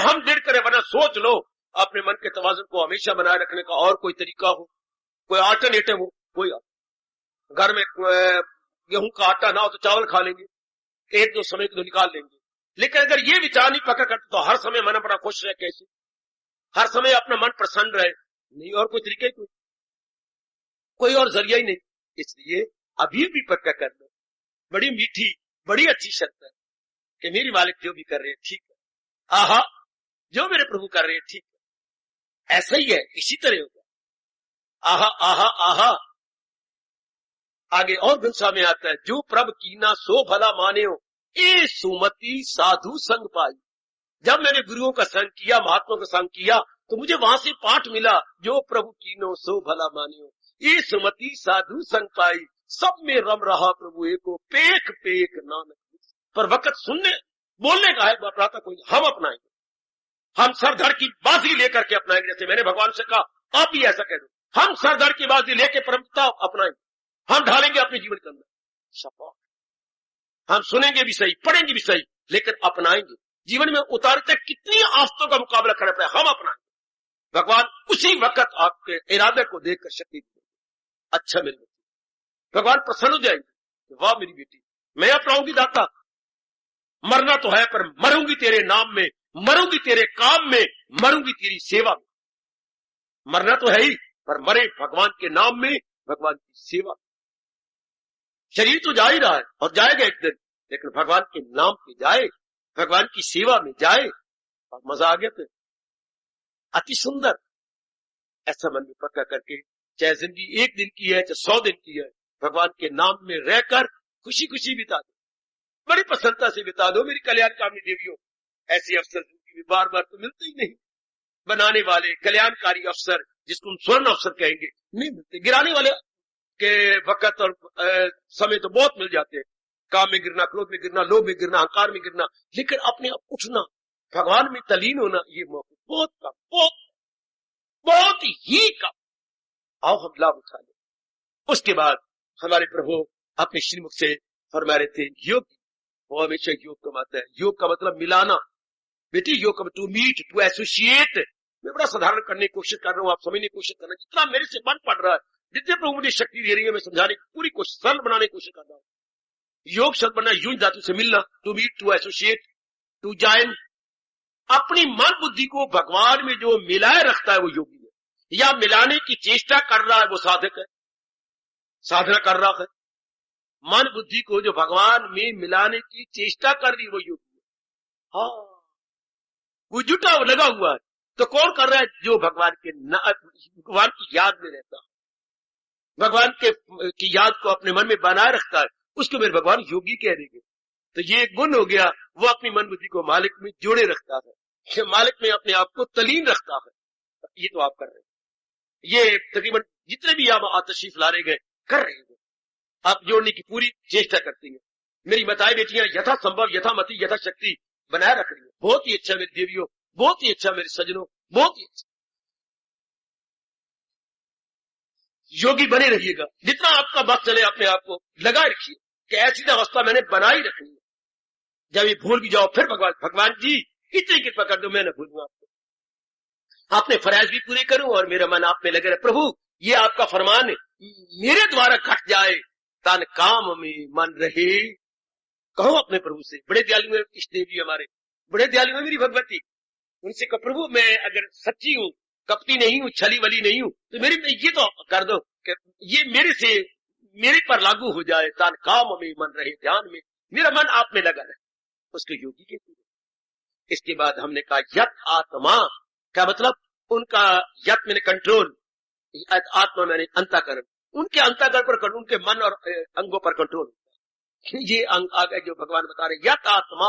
हम दृढ़ करें, वरना सोच लो अपने मन के तवाज़ुन को हमेशा बनाए रखने का और कोई तरीका हो, कोई अल्टरनेटिव हो। कोई घर में गेहूं का आटा ना हो तो चावल खा लेंगे, एक दो समय को निकाल लेंगे। लेकिन अगर ये विचार नहीं पकड़ करते तो हर समय मन बड़ा खुश रहे, कैसे हर समय अपना मन प्रसन्न रहे, नहीं और कोई तरीका ही कोई और जरिया ही नहीं। इसलिए अभी भी पक्का कर लो, बड़ी मीठी बड़ी अच्छी शर्त है कि मेरी मालिक जो भी कर रहे हैं ठीक है, आहा जो मेरे प्रभु कर रहे हैं ठीक है, ऐसा ही है, इसी तरह होगा। आहा आहा आहा। आगे और गुंसा में आता है, जो प्रभ कीना सो भला माने हो, ए सुमति साधु संग पाई। जब मैंने गुरुओं का संग किया, महात्माओं का संग किया, तो मुझे वहां से पाठ मिला, जो प्रभु कीनो सो भला माने हो, ये सुमति साधु संग पाई। सब में रम रहा प्रभु एको, पेख पेख नानक। पर वक्त सुनने बोलने का है, प्रातः कोई हम अपनाएंगे, हम सरधड़ की बाजी लेकर के अपनाएंगे। जैसे मैंने भगवान से कहा आप भी ऐसा कह दो, हम सरधड़ की बाजी लेके परमपिता अपनाएंगे, हम ढालेंगे अपने जीवन के अंदर शपथ। हम सुनेंगे भी सही, पढ़ेंगे भी सही, लेकिन अपनाएंगे, जीवन में उतारते कितनी आफतों का मुकाबला करना पड़े, हम अपनाएंगे। भगवान उसी वक्त आपके इरादे को देखकर शक्ति देंगे। अच्छा मेरी बेटी, भगवान प्रसन्न हो जाएंगे, वाह मेरी बेटी, मैं अपनाऊंगी दाता, मरना तो है पर मरूंगी तेरे नाम में, मरूंगी तेरे काम में, मरूंगी तेरी सेवा में। मरना तो है ही, पर मरे भगवान के नाम में, भगवान की सेवा में। शरीर तो जा ही रहा है और जाएगा एक दिन, लेकिन भगवान के नाम पे जाए, भगवान की सेवा में जाए, और मजा आ गया। फिर अति सुंदर ऐसा मन में पक्का करके, चाहे जिंदगी एक दिन की है चाहे 100 दिन की है, भगवान के नाम में रहकर खुशी खुशी बिता दो, बड़ी प्रसन्नता से बिता दो मेरी कल्याणकामी देवियों। ऐसे अवसर जिंदगी में बार बार तो मिलते ही नहीं, बनाने वाले कल्याणकारी अवसर, जिसको हम स्वर्ण अवसर कहेंगे, नहीं मिलते। गिराने वाले के वक्त और समय तो बहुत मिल जाते हैं, काम में गिरना, क्रोध में गिरना, लोभ में गिरना, अहंकार में गिरना, लेकिन अपने आप उठना, भगवान में तलीन होना, ये मौका बहुत कम, बहुत ही कम। आओ हम लाभ उठा लें। उसके बाद हमारे प्रभु अपने श्रीमुख से फरमा रहे थे, योग, वो हमेशा योग कमाता है। योग का मतलब मिलाना बेटी, योग का टू मीट, टू एसोसिएट। मैं बड़ा साधारण करने की कोशिश कर रहा हूं, आप समझने की कोशिश करना, जितना मेरे से मन पड़ रहा है, जितने प्रभु मुझे शक्ति दे रही है, मैं समझाने की पूरी कोशिश, सरल बनाने की कोशिश कर रहा हूं। योग शब्द बनना यूं धातु से मिलना, to meet, to associate, to join. अपनी मन बुद्धि को भगवान में जो मिलाए रखता है वो योगी है, या मिलाने की चेष्टा कर रहा है वो साधक है, साधना कर रहा है। मन बुद्धि को जो भगवान में मिलाने की चेष्टा कर रही है वो योगी है। हाँ, वो जुटा लगा हुआ है, तो कौन कर रहा है? जो भगवान की याद में रहता है, भगवान की याद को अपने मन में बनाए रखता है, उसको मेरे भगवान योगी कह देंगे। तो ये गुण हो गया, वो अपनी मन बुद्धि को मालिक में जोड़े रखता है, मालिक में अपने आप को तलीन रखता है। ये तो आप कर रहे हैं, ये तकरीबन जितने भी आप तशरीफ ला रहे गए कर रहे हैं, आप जोड़ने की पूरी चेष्टा करती हैं। मेरी बताई बेटियां यथा संभव, यथा मति, यथा शक्ति बनाए रख रही है। बहुत ही अच्छा मेरी देवियों, बहुत ही अच्छा मेरे सज्जनों, बहुत ही अच्छा। योगी बने रहिएगा, जितना आपका वक्त चले अपने आप को लगाए रखिए कि ऐसी अवस्था मैंने बनाई रखनी है। जब ये भूल भी जाओ, फिर भगवान जी इतनी कृपा कर दो, मैं न भूलूंगा आपको, अपने फराइज भी पूरे करूं और मेरा मन आप में लगे रहे। प्रभु ये आपका फरमान मेरे द्वारा घट जाए, तन काम में मन रहे। कहो अपने प्रभु से, बड़े दयालु है इष्ट देवी हमारे, बड़े दयालु है मेरी भगवती, उनसे कहो प्रभु मैं अगर सच्ची हूं, कपटी नहीं हूं, छली वली नहीं हूं, तो मेरी ये तो कर दो कि ये मेरे पर लागू हो जाए। तान काम में मन रहे, ध्यान में मेरा मन आप में लगा रहे, उसके योगी के। इसके बाद हमने कहा यत आत्मा, क्या मतलब? उनका यत मैंने कंट्रोल, आत्मा मैंने अंतःकरण, उनके अंतःकरण पर, उनके मन और अंगों पर कंट्रोल। ये अंग आ गए जो भगवान बता रहे, यत आत्मा,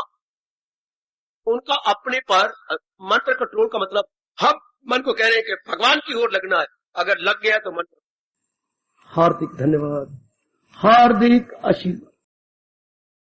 उनका अपने पर मन पर कंट्रोल का मतलब हम मन को कह रहे हैं कि भगवान की ओर लगना है, अगर लग गया तो मन पर। हार्दिक धन्यवाद, हार्दिक आशीर्वाद।